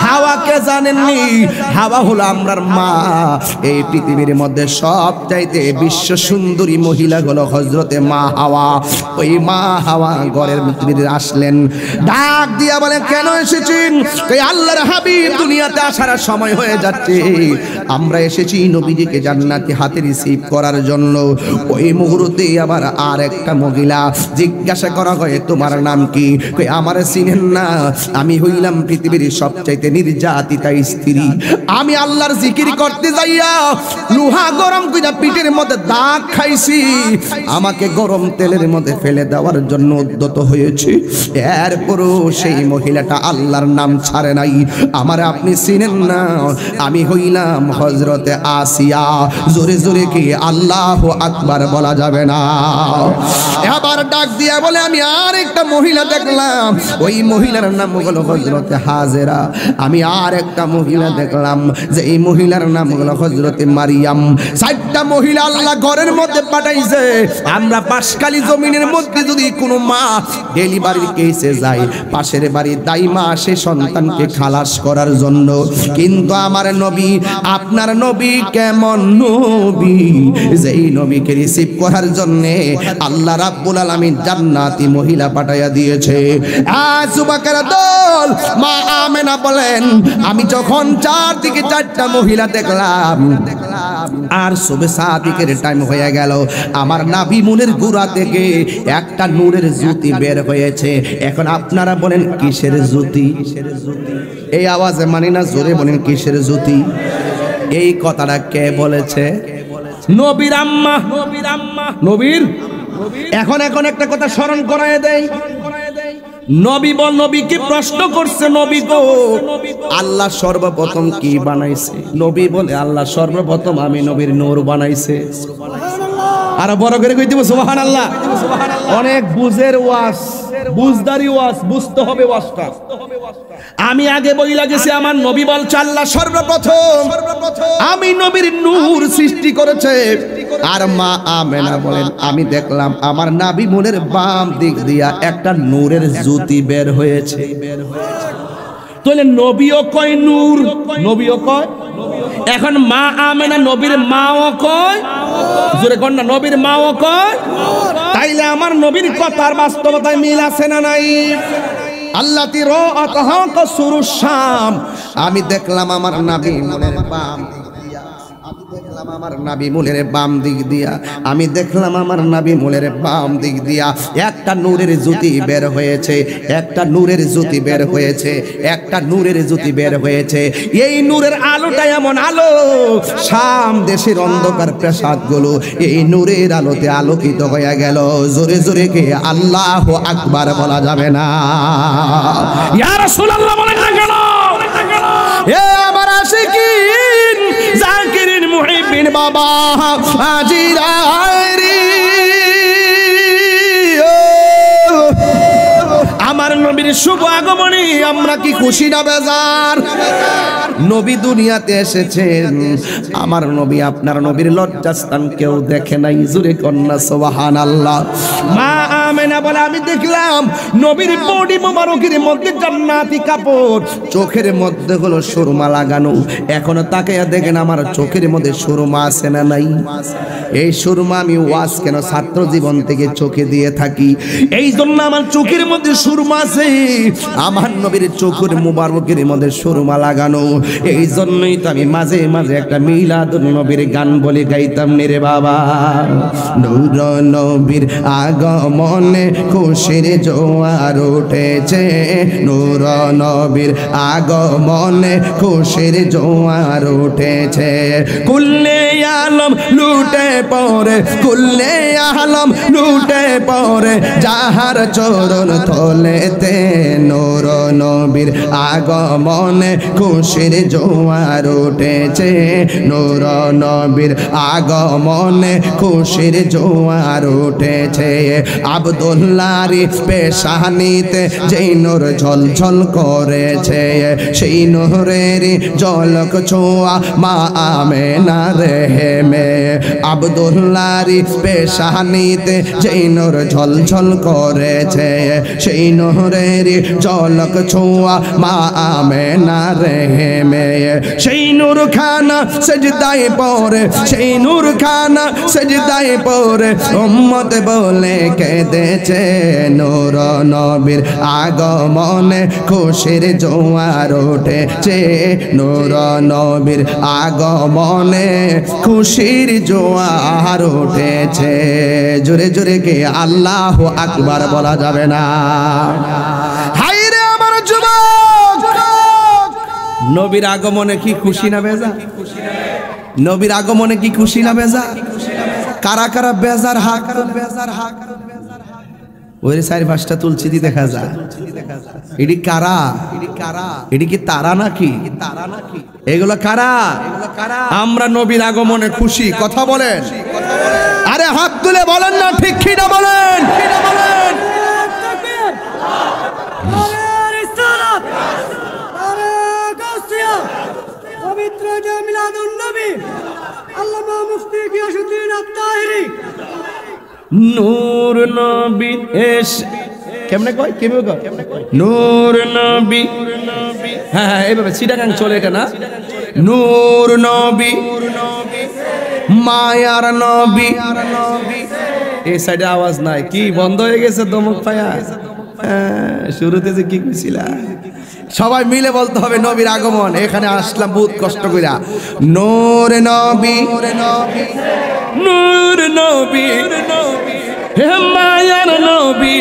হাওয়াকে জানেননি? হাওয়া হলো আমরার মা। এই পৃথিবীর মধ্যে সবচাইতে বিশ্ব সুন্দরী মহিলা হলো হযরতে মা হাওয়া। ওই মা হাওয়া ঘরের ভিতরে আসলেন, ডাক দিয়া বলে, কেন এসেছেন? কই আল্লাহর হাবিব দুনিয়াতে আসার সময় হয়ে যাচ্ছে, আমরা এসেছি নবীজিকে জান্নাতি হাতে রিসিভ করার জন্য। ওই মুহূর্তে আবার আর এক আরেকটা মহিলা জিজ্ঞাসা করা হয় তোমার নাম কি? কই আমারে চিনেন না, আমি হইলাম পৃথিবীর সবচাইতে নির্যাতিতা স্ত্রী। আমি আল্লাহর জিকির করতে যাইয়া লোহা গরম কইরা পিঠের মধ্যে দাগ খাইছি, আমাকে গরম তেলের মধ্যে ফেলে দেওয়ার জন্য উদ্যত হয়েছে। এরপরও সেই মহিলাটা আল্লাহর নাম ছাড়ে নাই। আমার আপনি চিনেন না, আমি হইলাম হযরতে আসিয়া। জোরে জোরে কি আল্লাহু আকবার বলা যাবে না? এবার ডাক দিয়া বলে আমি আর একটা মহিলা দেখলাম, ওই মহিলার নাম হলো হযরতে হাজেরা। আমি আর একটা মহিলা দেখলাম, যে এই মহিলার নাম হলো হযরতে মারিয়াম। চারটা মহিলা আল্লাহ ঘরের মধ্যে পাঠাইছে। আমরা পাশকালী জমিনের মধ্যে যদি কোনো মা ডেলিভারির কেসে যায়, পাশের বাড়ির দাইমা সে সন্তানকে খালাস করার জন্য। কিন্তু আমার নবী, আপনার নবী কেমন নবী, যেই নবীকে রিসিভ করার জন্য আল্লাহ রাব্বুল আলামিন জান্নাতি মহিলা পাঠাইয়া দিয়েছে। আবু বকর দল মা আমেনা বলেন, আমি যখন চারদিকে চারটা মহিলা দেখলাম আর সুবহ সাদিকের টাইম হয়ে গেল, আমার নাভি মুনের গুড়া থেকে একটা নূরের জ্যোতি বের হয়েছে। এখন আপনারা বলেন কিসের জ্যোতি? এই আওয়াজে মানি না, জোরে বলেন কিসের জ্যোতি? এই কথাটা কে বলেছে? নবীর আম্মা, নবীর। এখন একটা কথা স্মরণ করায় দেয়। নবী বল, নবীকে প্রশ্ন করছে, নবী গো আল্লাহ সর্বপ্রথম কি বানাইছে? নবী বলে আল্লাহ সর্বপ্রথম আমি নবীর নূর বানাইছে। আর বড় করে কইতে সুবহানাল্লাহ। অনেক বুঝের ওয়াজ, বুঝদারি ওয়াজ, বুঝতে হবে ওয়াজটা। আমি আগে বইলা গেছি, আমার নবী বলছে আল্লাহ সর্বপ্রথম আমি নবীর নূর সৃষ্টি করেছে। আর মা আমেনা বলেন, আমি দেখলাম আমার নাভি মুনের বাম দিক দিয়া একটা নূরের জ্যোতি বের হয়েছে। তাহলে নবীও কয় নূর, নবীও কয়। এখন মা আমেনা নবীর মাও কয়, জোরে কোন না, নবীর মাও কয়। তাইলে আমার নবীর কথার বাস্তবতায় মিল আছে না নাই? আল্লাতি রাআতহা কাসুরুশ শাম, আমি দেখলাম আমার নাভি মুনের বাম, দেখলাম আমার নাভি মুলের বাম দিক দিয়া, আমি দেখলাম আমার নাভি মুলের বাম দিক দিয়া একটা নূরের জ্যোতি বের হয়েছে, একটা নূরের জ্যোতি বের হয়েছে, একটা নূরের জ্যোতি বের হয়েছে। এই নূরের আলোটা এমন আলো, শাম দেশের অন্ধকার প্রাসাদগুলো এই নূরের আলোতে আলোকিত হয়ে গেল। জোরে জোরে কে আল্লাহু আকবার বলা যাবে না? ইয়া রাসূলুল্লাহ বলেন না কেন? এ আমার আশিকিন জাকিরিন মুহিব্বিন বাবা আজিরাইরি, আমার নবীর শুভ আগমনে আমরা কি খুশি না বেজার? নবী দুনিয়াতে এসেছেন, আমার নবী আপনার নবীর লজ্জাস্থান কেউ দেখে নাই। জোরে কন্যা সুবহানাল্লাহ। মা আমেনা বলে, আমি দেখলাম নবীর বডি মোবারকের মধ্যে জান্নাতি কাপড়, চোখের মধ্যে হলো সুরমা লাগানো। এখনো তাকায়া দেখেন আমার চোখের মধ্যে সুরমা আছে না নাই? এই সুরমা আমি ওয়াজ কেন ছাত্র জীবন থেকে চোখে দিয়ে থাকি, এই জন্য আমার চোখের মধ্যে সুরমা আছে। আমার নবীর চোখের মুবারকের মধ্যে সুরমা লাগানো, এই জন্যই তো আমি মাঝে মাঝে একটা মিলাদুন নবীর গান বলে গাইতাম রে বাবা। নূর নবীর আগমনে খুশির জোয়ার উঠেছে, নূর নবীর আগমনে খুশির জোয়ার উঠেছে। কুল্লে আলম লুটে পড়ে, কুল্লে আলম লুটে পড়ে যাহার চরণ তলেতে, নূর নবীর আগমনে খুশির জোয়ার উঠেছে, নূর নবীর আগমনে খুশির জোয়ার উঠেছে। আব্দুল্লাহর পেশানিতে যেই নূর ঝলঝল করেছে, সেই নূরের ঝলক ছোঁয়া মা আমেনা রেহেমে। আব্দুল্লাহর পেশানিতে যেই নূর ঝলঝল করেছে, সেই নূরের ঝলক ছোঁয়া হুয়া মা আমেনা রেহে মেয়ে সেই নূর খানা সেজদায় পড়ে সেই নূর খানা সেজদায় পড়ে উম্মত বলে কেঁদেছে নূর নবীর আগমনে খুশির জোয়ার উঠেছে নূর নবীর আগমনে খুশির জোয়ার উঠেছে জোরে জোরে কে আল্লাহু আকবার বলা যাবে না হায়রে আমার যুবক নবীর আগমনে কি খুশি না বেজা নবীর আগমনে কি খুশি না বেজা কারা কারা বেজার হাক ওই চারি পাঁচটা তুলছি দি দেখা যায় এডি কারা এডি কি তারা নাকি এগুলো কারা আমরা নবীর আগমনে খুশি কথা বলেন আরে হাত তুলে বলেন না ঠিক কি না বলেন পবিত্র মিলাদুন নবী আল্লামা মুফতি গিয়াসউদ্দিন আত-তাহিরি নূর নবী এস কেমনে কয় নূর নবী হ্যাঁ এইভাবে চিটাগাং চলে এটা না নূর নবী মায়ার নবী এই সাইডে আওয়াজ নাই কি বন্ধ হয়ে গেছে দমক পায়া শুরুতে যে কি কইছিলা সবাই মিলে বলতে হবে নবীর আগমন এখানে আসলাম বহুত কষ্ট কইরা নূর নবী নূর নবী হে মায়ার নবী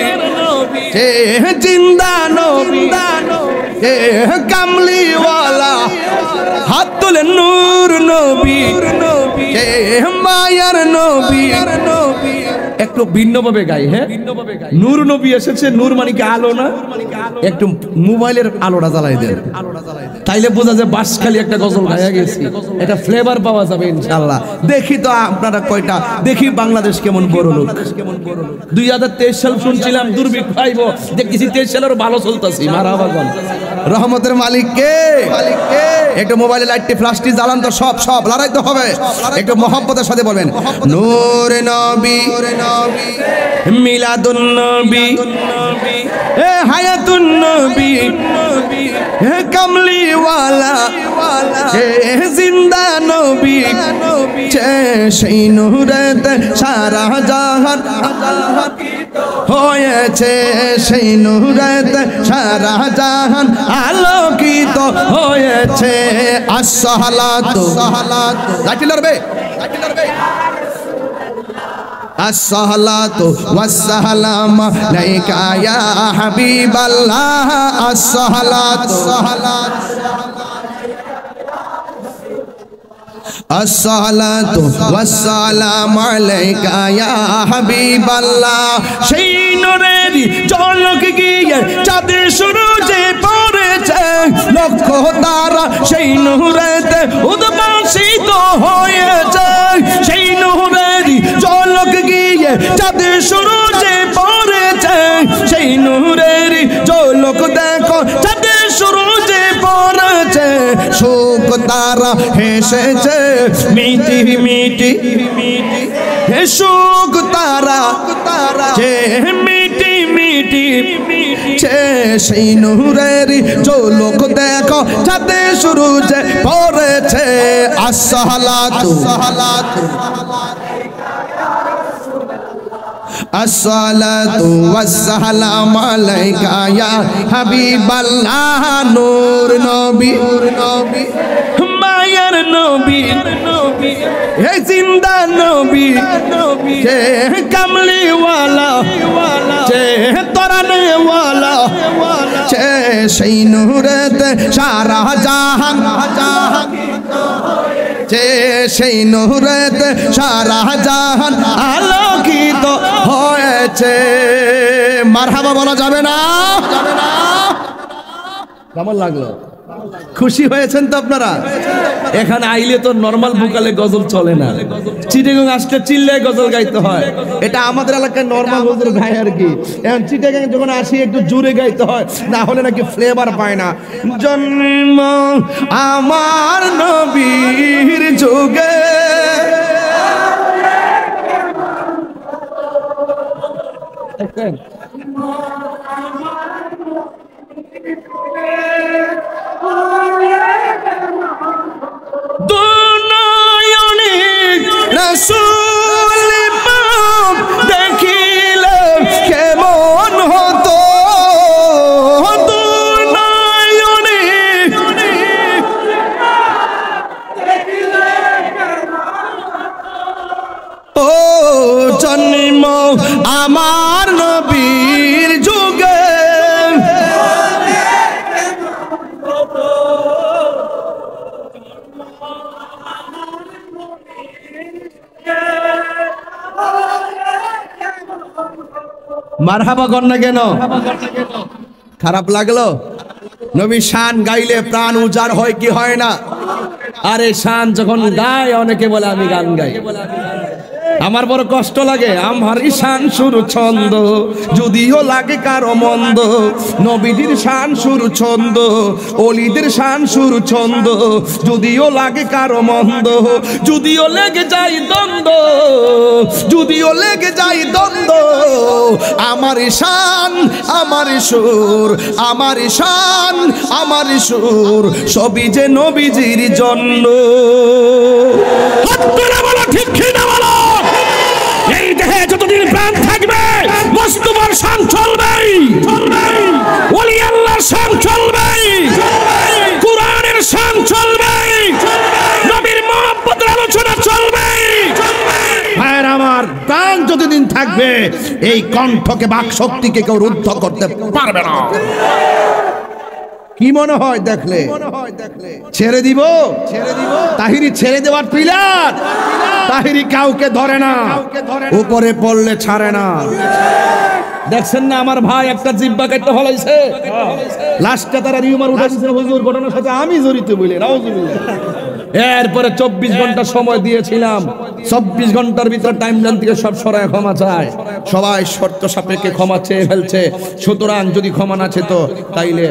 হে জিন্দা নবী হে কামলিওয়ালা হাত তুলে নূর নবী হে মায়ার নবী একটু ভিন্নভাবে গাই হ্যাঁ নূর নবী এসেছে নূর মানে কি আলো না একটু মোবাইলের আলোটা জ্বালাই দেন তাইলে বোঝা যায় বাঁশখালী একটা গজল গায়া গেছি এটা ফ্লেভার পাওয়া যাবে ইনশাআল্লাহ দেখি তো আপনারা কয়টা দেখি বাংলাদেশ কেমন বড় লোক 2023 সাল শুনছিলাম দুর্ভিক্ষ আইব দেখতেছি 23 সালের ভালো চলতেছি মারহাবা বল রহমতের মালিক কে একটু মোবাইলে লাইটটি ফ্ল্যাশটি জ্বালান তো সব লড়াইতে হবে একটু মহব্বতের সাথে বলবেন নূর নবী মিলাদুন নবী এ হায়াতুন নবী হে কামলিওয়ালা হে জিন্দা নবী সেই নূরেতে সারা জাহান হয়েছে সেই নূরেতে সারা জাহান আলোকিত হয়েছে আসসালাতু লাঠি লড়বে আসসালাতু ওয়াসসালাম আলাইকা ইয়া হাবিবাল্লাহ আসসালাতু আসসালাতু ওয়াসসালাম আলাইকা ইয়া হাবিবাল্লাহ সেই নূরের ঝলক গিয়ে চাঁদে সূরজে পড়েছে লক্ষ তারা সেই নূরেতে উদ্ভাসিত হয়েছে সেই নূরের ঝলক গিয়ে চাঁদে সূরজে পড়েছে সেই নূরের ঝলক দেখো চাঁদে সূরজে পড়েছে শোক তারা হেসেছে মিটি মিটি হে শোক তারা যে মিটি মিটি সেই নূরের ঝলক দেখো চাঁদে সূরজে পড়েছে আসসালাতু আসসালাতু ওয়াসসালাম আলাইকা ইয়া হাবিবাল্লাহ নূর নবী মায়ার নবী হে জিন্দা নবী হে কামলিওয়ালা হে তরানেওয়ালা হে সেই নূরেতে সারা জাহান হে সেই নূরেতে সারা জাহান আলোকিত হয়েছে মারহাবা বলা যাবে না কেমন লাগলো খুশি হয়েছেন তো আপনারা এখানে আইলে তো নরমাল ভোকালে গজল চলে না চিটাগাং আসলে চিল্লায় গজল গাইতে হয় এটা আমাদের এলাকায় নরমাল গজল গায় আর কি এখন চিটাগাং যখন আসি একটু জোরে গাইতে হয় না হলে নাকি ফ্লেভার পায় না জন্ম আমার নবীর যুগে মারহাবা কর না কেন? খারাপ লাগলো? নবী শান গাইলে প্রাণ উজাড় হয় কি হয় না? আরে শান যখন গায় অনেকে বলে আমি গান গাই, আমার বড় কষ্ট লাগে। আমার শান সুর ছন্দ যদিও লাগে কারো মন্দ, নবীদের শান সুর ছন্দ, ওলিদের শান সুর ছন্দ যদিও লাগে কারো মন্দ, যদিও লেগে যায় দ্বন্দ্ব, যদিও লেগে যায় দ্বন্দ্ব, আমার শান আমার সুর, আমার শান আমার সুর সবই যে নবীজির জন্য। ঠিক কিনা বলো? এই দেহে যতদিন প্রাণ থাকবে মুস্তাফার শান চলবেই, ওলি আল্লাহর শান চলবেই, কোরআনের শান চলবেই, নবীর মহব্বতের আলোচনা চলবেই। ভাইয়ের আমার, প্রাণ যতদিন থাকবে এই কণ্ঠকে বাক শক্তিকে কেউ রুদ্ধ করতে পারবে না। কি মনে হয় দেখলে? ছেড়ে দিব? তাহিরি ছেড়ে দেওয়ার পিলার। তাহিরি কাউকে ধরে না, উপরে পড়লে ছাড়ে না। দেখছেন না আমার ভাই একটা জিব্বা কেটে ফলাইছে, লাস্টে তারা রিউমার উঠাইছে হুজুর, ঘটনার সাথে আমি জড়িত বলে নাউজুবিল্লাহ। এরপরে 24 ঘন্টা সময় দিয়েছিলাম, 24 ঘন্টার ভিতরে টাইম লাইন থেকে সব সরায় ক্ষমা চায়। সবাই শর্ত সাপেক্ষে ক্ষমা চেয়ে ফেলছে। সুতরাং যদি ক্ষমা না চেত তাইলে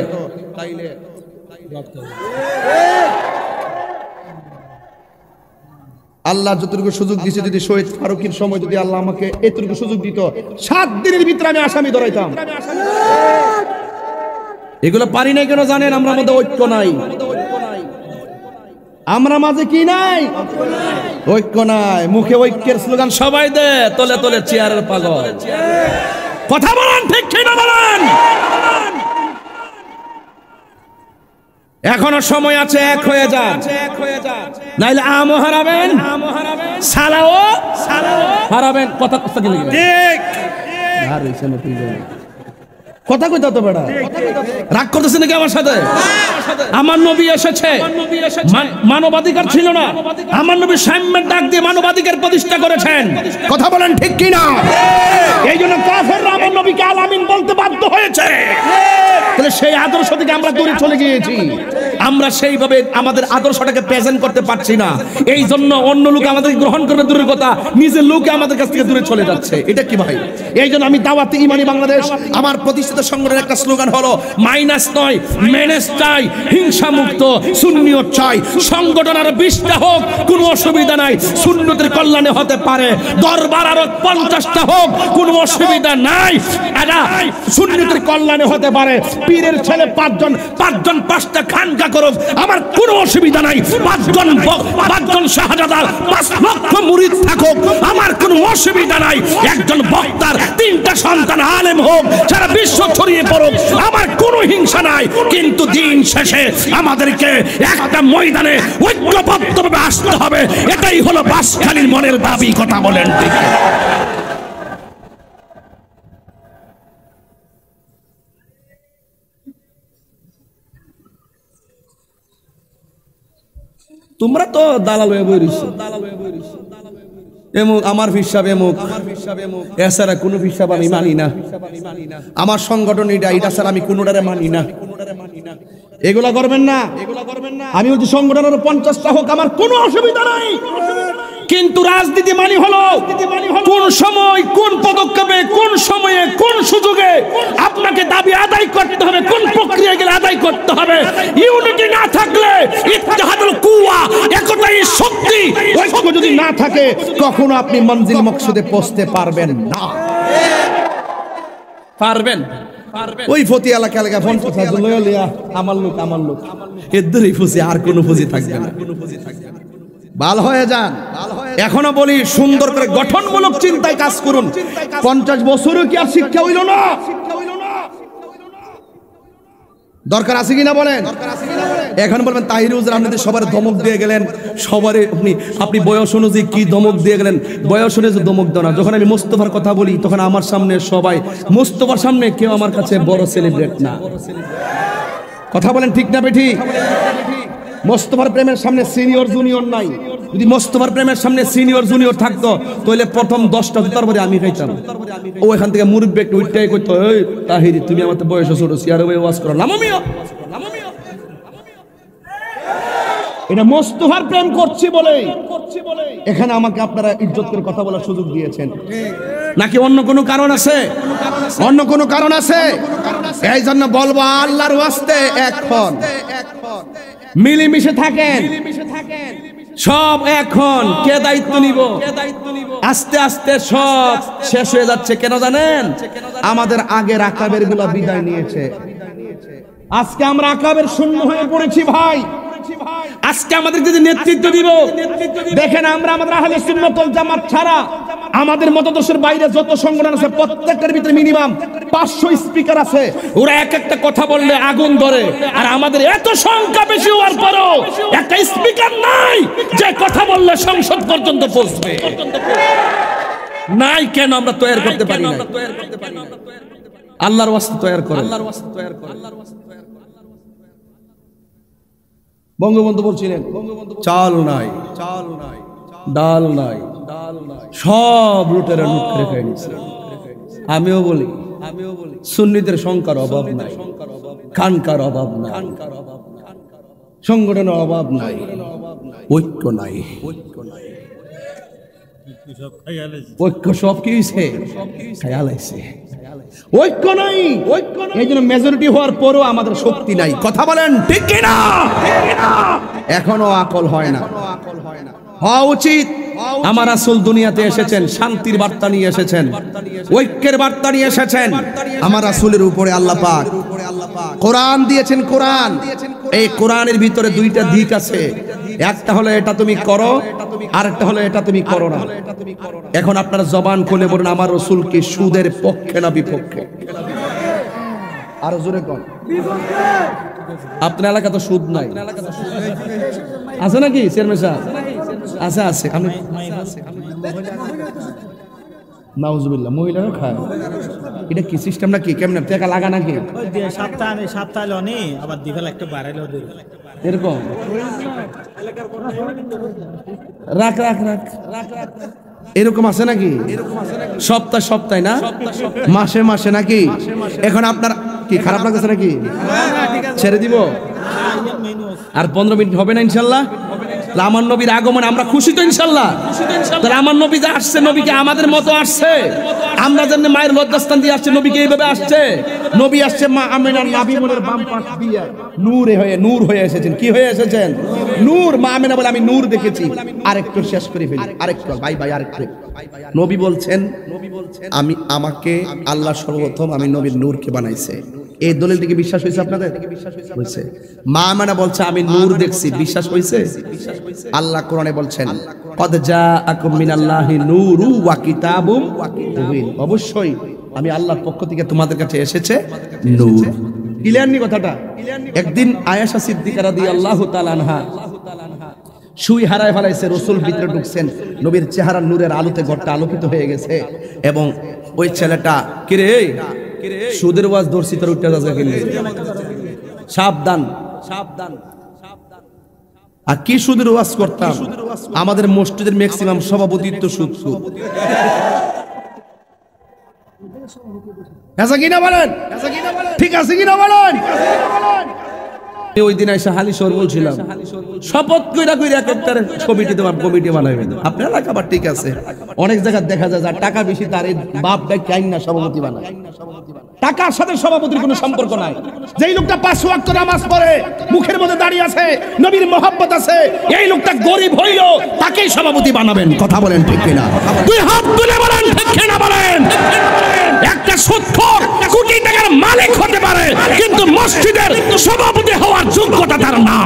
আল্লাহ যতটুকু সুযোগ দিছে, যদি শহীদ ফারুকের সময় যদি আল্লাহ আমাকে এতটুকু সুযোগ দিত, 7 দিনের ভিতরে আমি আসামি ধরাইতাম। এগুলো পারি নাই কেন জানেন? আমরা মধ্যে ঐক্য নাই, আমরা মাঝে কি নাই? ঐক্য নাই। মুখে ঐক্যের স্লোগান সবাই দে, তলে তলে চেয়ারের পাগল। কথা বলেন ঠিক কিনা বলেন? এখনো সময় আছে, এক হয়ে যান, নাইলে আমও হারাবেন, সালাও হারাবেন। কথা কথা কি লাগে? ঠিক। আর হইছে না তুই জানি। কথা কইতা তো বেটা, রাগ করতেছ নাকি আমার সাথে? আমার নবী এসেছে, মানবাধিকার ছিল না, আমার নবী সাম্যের ডাক দিয়ে মানবাধিকার প্রতিষ্ঠা করেছেন। কথা বলেন ঠিক কিনা? এই জন্য কাফেররা আমার নবীকে আল আমিন বলতে বাধ্য হয়েছে। তাহলে সেই আদর্শ থেকে আমরা দূরে চলে গিয়েছি, আমরা সেইভাবে আমাদের আদর্শটাকে প্রেজেন্ট করতে পারছি না। এই জন্য অন্য লোক আমাদের গ্রহণ করবে দূরের কথা, নিজের লোক আমাদের কাছ থেকে দূরে চলে যাচ্ছে। এটা কি ভাই? এই জন্য আমি দাওয়াতে ইমানি বাংলাদেশ, আমার প্রতিষ্ঠিত সংগঠনের একটা স্লোগান হলো মাইনাস নয় মেনেস চাই, হিংসা মুক্ত সুন্নিয়ত চাই। সংগঠন আরো 20টা হোক, কোনো অসুবিধা নাই, সুন্নতের কল্যাণে হতে পারে। দরবার আরো 50টা হোক, কোনো অসুবিধা নাই, এটা সুন্নতের কল্যাণে হতে পারে। পীরের ছেলে 5জন 5টা খানকা করুক, আমার কোনো অসুবিধা নাই। 5জন শাহজাদা 5 লক্ষ মুরিদ থাকুক, আমার কোনো অসুবিধা নাই। একজন বক্তার 3টা সন্তান আলেম হোক, সারা বিশ্ব ছড়িয়ে পড়ুক, আমার কোনো হিংসা নাই। কিন্তু দিন শেষে আমাদেরকে একটা ময়দানে ঐক্যবদ্ধভাবে আসতে হবে। এটাই হলো বাঁশখালীর মনের দাবি। কথা বলেন ঠিক? তোমরা তো দালাল হয়ে বইরিছো, এমুক আমার হিসাব এমুক, এছাড়া কোনো হিসাব আমি মানি না। আমার সংগঠন এটা ছাড়া আমি কোনোটারে মানি না। এগুলা করবেন না, আমি বলছি সংগঠনের 50টা হোক, আমার কোনো অসুবিধা নাই। কিন্তু রাজনীতি মানি হলো কোন সময়, কোন পদক্ষেপে, কোন সময়ে, কোন সুযোগে আপনাকে দাবি আদায় করতে হবে, কোন প্রক্রিয়া গেলে আদায় করতে হবে। ইউনিটি না থাকলে, ইত্তেহাদুল কুওয়া, একতাই শক্তি, ঐক্য যদি না থাকে, কখনো আপনি মঞ্জিল মকসুদে পৌঁছতে পারবেন না। পারবেন? ওই ফতি এলাকা ফোন আমার লোক এদেরই ফুসি, আর কোনো ফুসি থাকবে না। ভাল হয়ে যান। এখনো বলি সুন্দর করে গঠনমূলক চিন্তায় কাজ করুন। 50 বছরও কি আর শিক্ষা হইল না? দরকার আছে কিনা বলেন? এখন বলবেন তাহির হুজুর আপনাদের সবার ধমক দিয়ে গেলেন, সবার আপনি বয়স অনুযায়ী কি ধমক দিয়ে গেলেন? বয়স অনুযায়ী ধমক দেওয়া না। যখন আমি মোস্তফার কথা বলি তখন আমার সামনে সবাই, মোস্তফার সামনে কেউ আমার কাছে বড় সেলিব্রেট না। কথা বলেন ঠিক না বেঠি? মোস্তফার প্রেমের সামনে সিনিয়র জুনিয়র নাই। যদি মোস্তফার প্রেমের সামনে সিনিয়র জুনিয়র থাকতো তাহলে প্রথম 10টা জুতার পরে আমি খাইতাম। ও এখান থেকে মুরব্বি একটু উঠটাই কইতো, এই তাহিরি তুমি আমাদের বয়সে ছোট, সিয়ারে ওয়াজ করো নামো মিয়া। এটা মোস্তফার প্রেম করছি বলে এখানে আমাকে আপনারা ইজ্জত করে কথা বলার সুযোগ দিয়েছেন, নাকি অন্য কোনো কারণ আছে? অন্য কোনো কারণ আছে? এই জন্য বলবো আল্লাহর ওয়াস্তে এখন মিলেমিশে থাকেন, সব এখন কে দায়িত্ব নিব? আস্তে আস্তে সব শেষ হয়ে যাচ্ছে। কেন জানেন? আমাদের আগের আকাবের গুলা বিদায় নিয়েছে। আজকে আমরা আকাবের শূন্য হয়ে পড়েছি ভাই। আজকে আমাদের যদি নেতৃত্ব দিব, দেখেন আমরা আমাদের আহলে সুন্নাত ওয়াল জামাত ছাড়া আমাদের মতদর্শের বাইরে যত সংগঠন আছে প্রত্যেকটার ভিতরে মিনিমাম 500 স্পিকার আছে। ওরা এক একটা কথা বললে আগুন ধরে, আর আমাদের এত সংখ্যা বেশি হওয়ার পরও একটা স্পিকার নাই যে কথা বললে সংসদ পর্যন্ত পৌঁছবে। নাই কেন? আমরা তৈরি করতে পারি না। আল্লাহর ওয়াস্তে তৈরি করেন। বঙ্গবন্ধু বলছিলেন চাল নাই, ডাল নাই, সব লুটেরা লুট করে খেয়ে নিচ্ছে। আমিও বলি সুন্নিদের সংখ্যার অভাব নাই, খানকার অভাব নাই, সংগঠনের অভাব নাই, ঐক্য নাই। ঐক্য সব কি হয়েছে? খেয়াল আছে। ঐক্য নাই, এই জন্য মেজরিটি হওয়ার পরও আমাদের শক্তি নাই। কথা বলেন ঠিক কিনা? এখনো আকল হয় না। হওয়া উচিত। আমার রাসূল দুনিয়াতে এসেছেন শান্তির বার্তা নিয়ে এসেছেন, ঐক্যের বার্তা নিয়ে এসেছেন। আমার রাসূলের উপরে আল্লাহ পাক কোরআন দিয়েছেন। কোরআন, এই কোরআনের ভিতরে দুইটা দিক আছে। একটা হলো এটা তুমি করো, আর একটা হলো এটা তুমি করো না। এখন আপনারা জবান খুলে বলুন আমার রাসূল কি সুদের পক্ষে না বিপক্ষে? আরো জোরে কোন। আপনার এলাকা তো সুদ নাই, আছে নাকি চেয়ারম্যান সাহেব? আছে আছে। আমি নাউজুবিল্লাহ, মহিলারা খায়। এটা কি সিস্টেম নাকি? কেমন টাকা লাগা নাকি? সপ্তাহে লনি আবার দিবেল একটু বাড়াইলো এরকম রাখ রাখ রাখ রাখ এরকম আছে নাকি? সপ্তাহে সপ্তাহে না মাসে মাসে নাকি? এখন আপনার কি খারাপ লাগছে নাকি? ছেড়ে দিব? আর 15 মিনিট হবে না ইনশাল্লাহ? আমার নবীর আগমন আমরা খুশি তো ইনশাল্লাহ? তাহলে আমার নবী যে আসছে, নবীকে আমাদের মতো আসছে। আমরা যেন মায়ের লজ্জাস্থান দিয়ে আসছে, নবীকে এইভাবে আসছে। নবী আসছে মা আমিনার নাভি মনের বাম পাশ দিয়ে নূর হয়ে এসেছেন। কি হয়ে এসেছেন? নূর। মা আমিনা বলে আমি নূর দেখেছি। আরেকটু শেষ করে ফেলি, আরেকটু ভাই আরেকটু। নবী বলছেন আমাকে আল্লাহ সর্বপ্রথম আমি নবীর নূরকে বানাইছে। এই দলিলটি কি বিশ্বাস হয়েছে আপনাদের? হয়েছে। মা আমিনা বলছে আমি নূর দেখছি। বিশ্বাস হয়েছে? আল্লাহ কোরআনে বলছেন কদ জাআকুম মিনাল্লাহি নূরু ওয়া কিতাবুম মুবিন, অবশ্যই আমি আল্লাহর পক্ষ থেকে তোমাদের কাছে এসেছে নূর। ক্লিয়ার নি কথাটা? একদিন আয়েশা সিদ্দিকা রাদিয়াল্লাহু তাআলা আনহা সুই হারায় ফেলাইছে, রাসূল ভিতরে ঢুকছেন, নবীর চেহারা নূরের আলোতে ঘরটা আলোকিত হয়ে গেছে। এবং ওই ছেলেটা কিরে সুদের ওয়াজ ধরছি তোর উঠতে যাচ্ছে কিনে সাবধান সাবধান। আর কি সুদের ওয়াজ করতাম? আমাদের মসজিদের ম্যাক্সিমাম সভাপতিত্ব সুদ। আছে কিনা বলেন? ঠিক আছে কিনা বলেন? ওই দিন এসে হালিশহর বলছিলাম শপথ কইরা এক একটা কমিটি তোমার কমিটি বানাবেন। আপনার এলাকা আবার ঠিক আছে, অনেক জায়গায় দেখা যায় যার টাকা বেশি তার এই বাপ ডাক আইন না সভাপতি বানায়। টাকার সাথে সভাপতির কোনো সম্পর্ক নাই। যেই লোকটা 5 ওয়াক্ত নামাজ পড়ে, মুখের মধ্যে দাঁড়িয়ে আছে, নবীর মহব্বত আছে, এই লোকটা গরিব হইলো তাকেই সভাপতি বানাবেন। কথা বলেন ঠিক কিনা? দুই হাত তুলে বলেন ঠিক কিনা বলেন? একটা সুদখোর কোটি টাকার মালিক হতে পারে, কিন্তু মসজিদের সভাপতি হওয়ার যোগ্যতা তার না।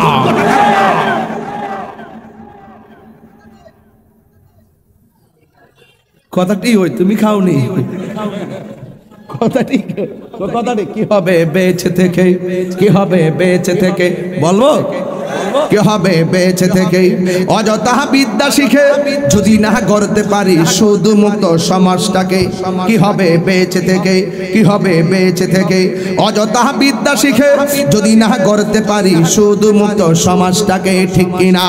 কথাটি হই তুমি খাওনি? কথাটি কি হবে বেঁচে থেকে, কি হবে বেঁচে থেকে, বলবো কি হবে বেঁচে থেকে? অযথা বিদ্যা শিখে যদি না গড়তে পারি শুধু মুক্ত সমাজটাকে, কি হবে বেঁচে থেকে, কি হবে বেঁচে থেকে? অযথা বিদ্যা শিখে যদি না গড়তে পারি শুধু মুক্ত সমাজটাকে, ঠিক কিনা?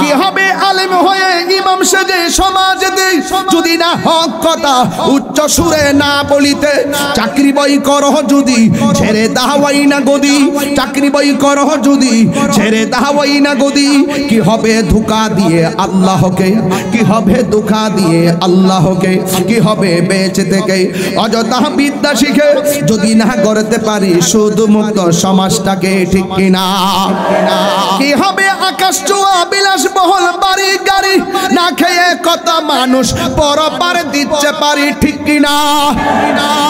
কি হবে আলেম হয়ে ইমাম সেজে সমাজে যদি না হক কথা উচ্চ সুরে না বলিতে? চাকরি বই করহ যদি ছেড়ে দাওয়াই না গদি, চাকরি বই করহ যদি ছেড়ে দাওয়াই না গদি, কি হবে ধোঁকা দিয়ে আল্লাহকে, কি হবে ধোঁকা দিয়ে আল্লাহকে? কি হবে বেঁচে থেকে? অযথা বিদ্যা শিখে যদি না গড়তে পারি শুধু মুক্ত সমাজটাকে, ঠিক কিনা? কি হবে আকাশ ছোঁয়া বিলাস বহল বাড়ি গাড়ি না খেয়ে কত মানুষ পরপার দিচ্ছে পারি, ঠিক কিনা?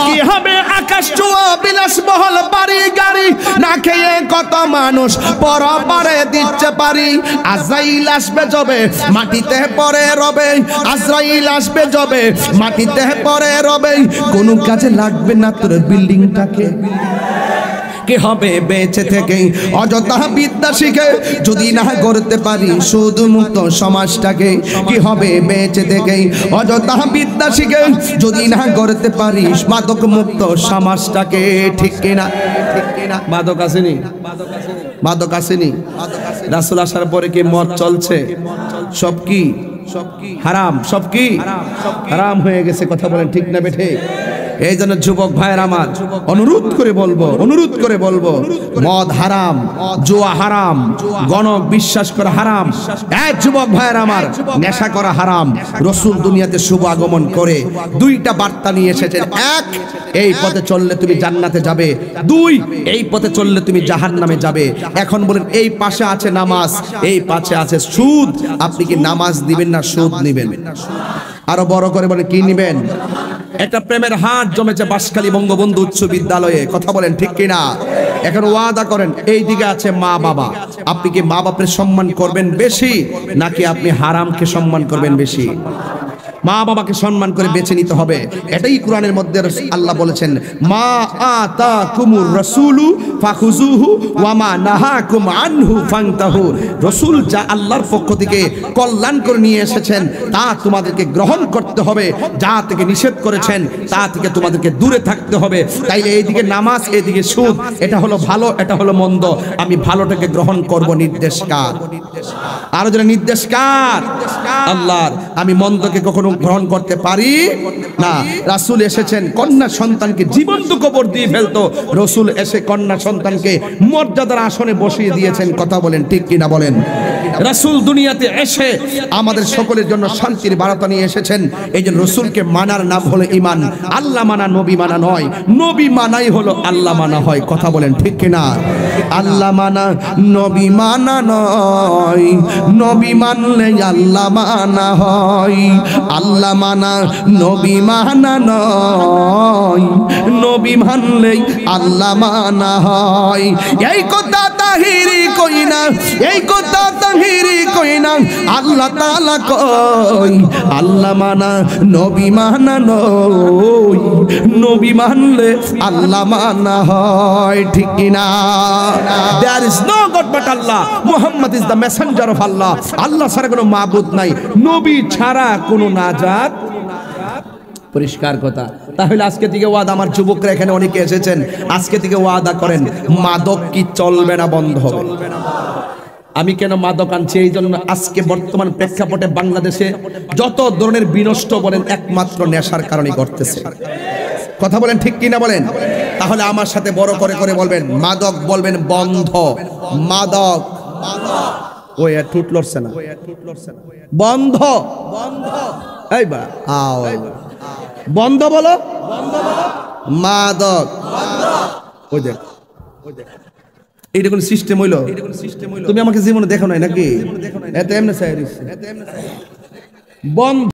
কি হবে আকাশ ছোঁয়া বিলাস বহল বাড়ি গাড়ি না খেয়ে কত মানুষ পরপারে দিচ্ছে পারি? আজরাইল আসবে যবে মাটিতে পড়ে রবে, আজরাইল আসবে যবে মাটিতে পড়ে রবে, কোনো কাজে লাগবে না তোর বিল্ডিংটাকে। কি হবে বেঁচে থেকে? অযথা বিদ্যা শিখে যদি না গড়তে পারি শুধু মুক্ত সমাজটাকে, কি হবে বেঁচে থেকে? অযথা বিদ্যা শিখে যদি না গড়তে পারি মাদক মুক্ত সমাজটাকে, ঠিক কিনা? ঠিক কিনা? মাদক আসেনি, মাদক আসেনি। রাসূল আসার পরে কি মদ চলছে? সব কি হারাম, সব কি হারাম হয়ে গেছে। কথা বলেন ঠিক না বেঠে? এই জন্য যুবক ভাইয়ের আমার অনুরোধ করে বলবো মদ হারাম, জুয়া হারাম, গণক বিশ্বাস করা হারাম। এক যুবক ভাইয়ের আমার নেশা করা হারাম। রাসূল দুনিয়াতে শুভ আগমন করে দুইটা বার্তা নিয়ে এসেছেন। এক, এই পথে চললে তুমি জান্নাতে যাবে। দুই, এই পথে চললে তুমি জাহান্নামে যাবে। এখন বলেন এই পাশে আছে নামাজ, এই পাশে আছে সুদ, আপনি কি নামাজ দিবেন না সুদ নিবেন? আরো বড় করে বলেন কি নিবেন? একটা প্রেমের হাট জমেছে বাঁশখালী বঙ্গবন্ধু উচ্চ বিদ্যালয়ে। কথা বলেন ঠিক কিনা? এখন ওয়াদা করেন, এই দিকে আছে মা বাবা, আপনি কি মা বাপের সম্মান করবেন বেশি নাকি আপনি হারামকে সম্মান করবেন বেশি? মা বাবাকে সম্মান করে বেছে নিতে হবে। এটাই কোরআনের মধ্যে আল্লাহ বলেছেন, মা আতাকুমুর রাসূলু ফাখুযুহু ওয়া মা নাহাকুম আনহু ফান্তাহু। রাসূল যা আল্লাহর পক্ষ থেকে কল্যাণ করে নিয়ে এসেছেন তা তোমাদেরকে গ্রহণ করতে হবে, যা থেকে নিষেধ করেছেন তা থেকে তোমাদেরকে দূরে থাকতে হবে। তাইলে এইদিকে নামাজ, এইদিকে সুদ, এটা হলো ভালো, এটা হলো মন্দ। আমি ভালোটাকে গ্রহণ করব। নির্দেশ কার? আরো যারা নির্দেশ কার? আল্লাহর। আমি মন্দকে কখনো গ্রহণ করতে পারি না। রাসূল এসেছেন কন্যা সন্তানকে জীবন্ত কবর দিয়ে ফেলতো, রাসূল এসে কন্যা সন্তানকে মর্যাদার আসনে বসিয়ে দিয়েছেন। কথা বলেন ঠিক কিনা? বলেন। রাসূল দুনিয়াতে এসে আমাদের সকলের জন্য শান্তির বার্তা নিয়ে এসেছেন। এই যে রাসূলকে মানার নাম হলো ঈমান। আল্লাহ মানা নবী মানা নয়, নবী মানাই হলো আল্লাহ মানা হয়। কথা বলেন ঠিক কিনা? আল্লাহ মানা নবী মানা নয়, নবী মানলে আল্লাহ মানা হয়। আল্লাহ মানা নবী মানা নয়, নবী মানলেই আল্লাহ মানা হয়। এই কথা তাহিরি কই না, এই কথা তাহিরি কই না, আল্লাহ তাআলা কই আল্লাহ মানা নবী মানা নয়, নবী মানলে আল্লাহ মানা হয়। ঠিক কিনা? There is no God but Allah. Muhammad is the messenger of Allah. আল্লাহ ছাড়া কোনো মাবুদ নাই, নবী ছাড়া কোনো নাজাত। পরিষ্কার কথা। তাহলে আজকে থেকে ওয়াদা, আমার যুবকরা এখানে অনেকে এসেছেন, আজকে থেকে ওয়াদা করেন মাদক কি চলবে না, বন্ধ হবে। আমি কেন মাদক আনছি? এই জন্য আজকে বর্তমান প্রেক্ষাপটে বাংলাদেশে যত ধরনের বিনষ্ট বলেন একমাত্র নেশার কারণে ঘটতেছে। কথা বলেন ঠিক কিনা? বলেন। তাহলে আমার সাথে বড় করে করে বলবেন মাদক, বলবেন বন্ধ। মাদক, ওই আর ঠুট লড়ছে না, বন্ধ। এইবা আও, বন্ধ বলো, মাদক। ওই দেখ, এইটা কোন সিস্টেম হইলো? তুমি আমাকে জীবনে দেখো নাই নাকি? এত এমনি বন্ধ।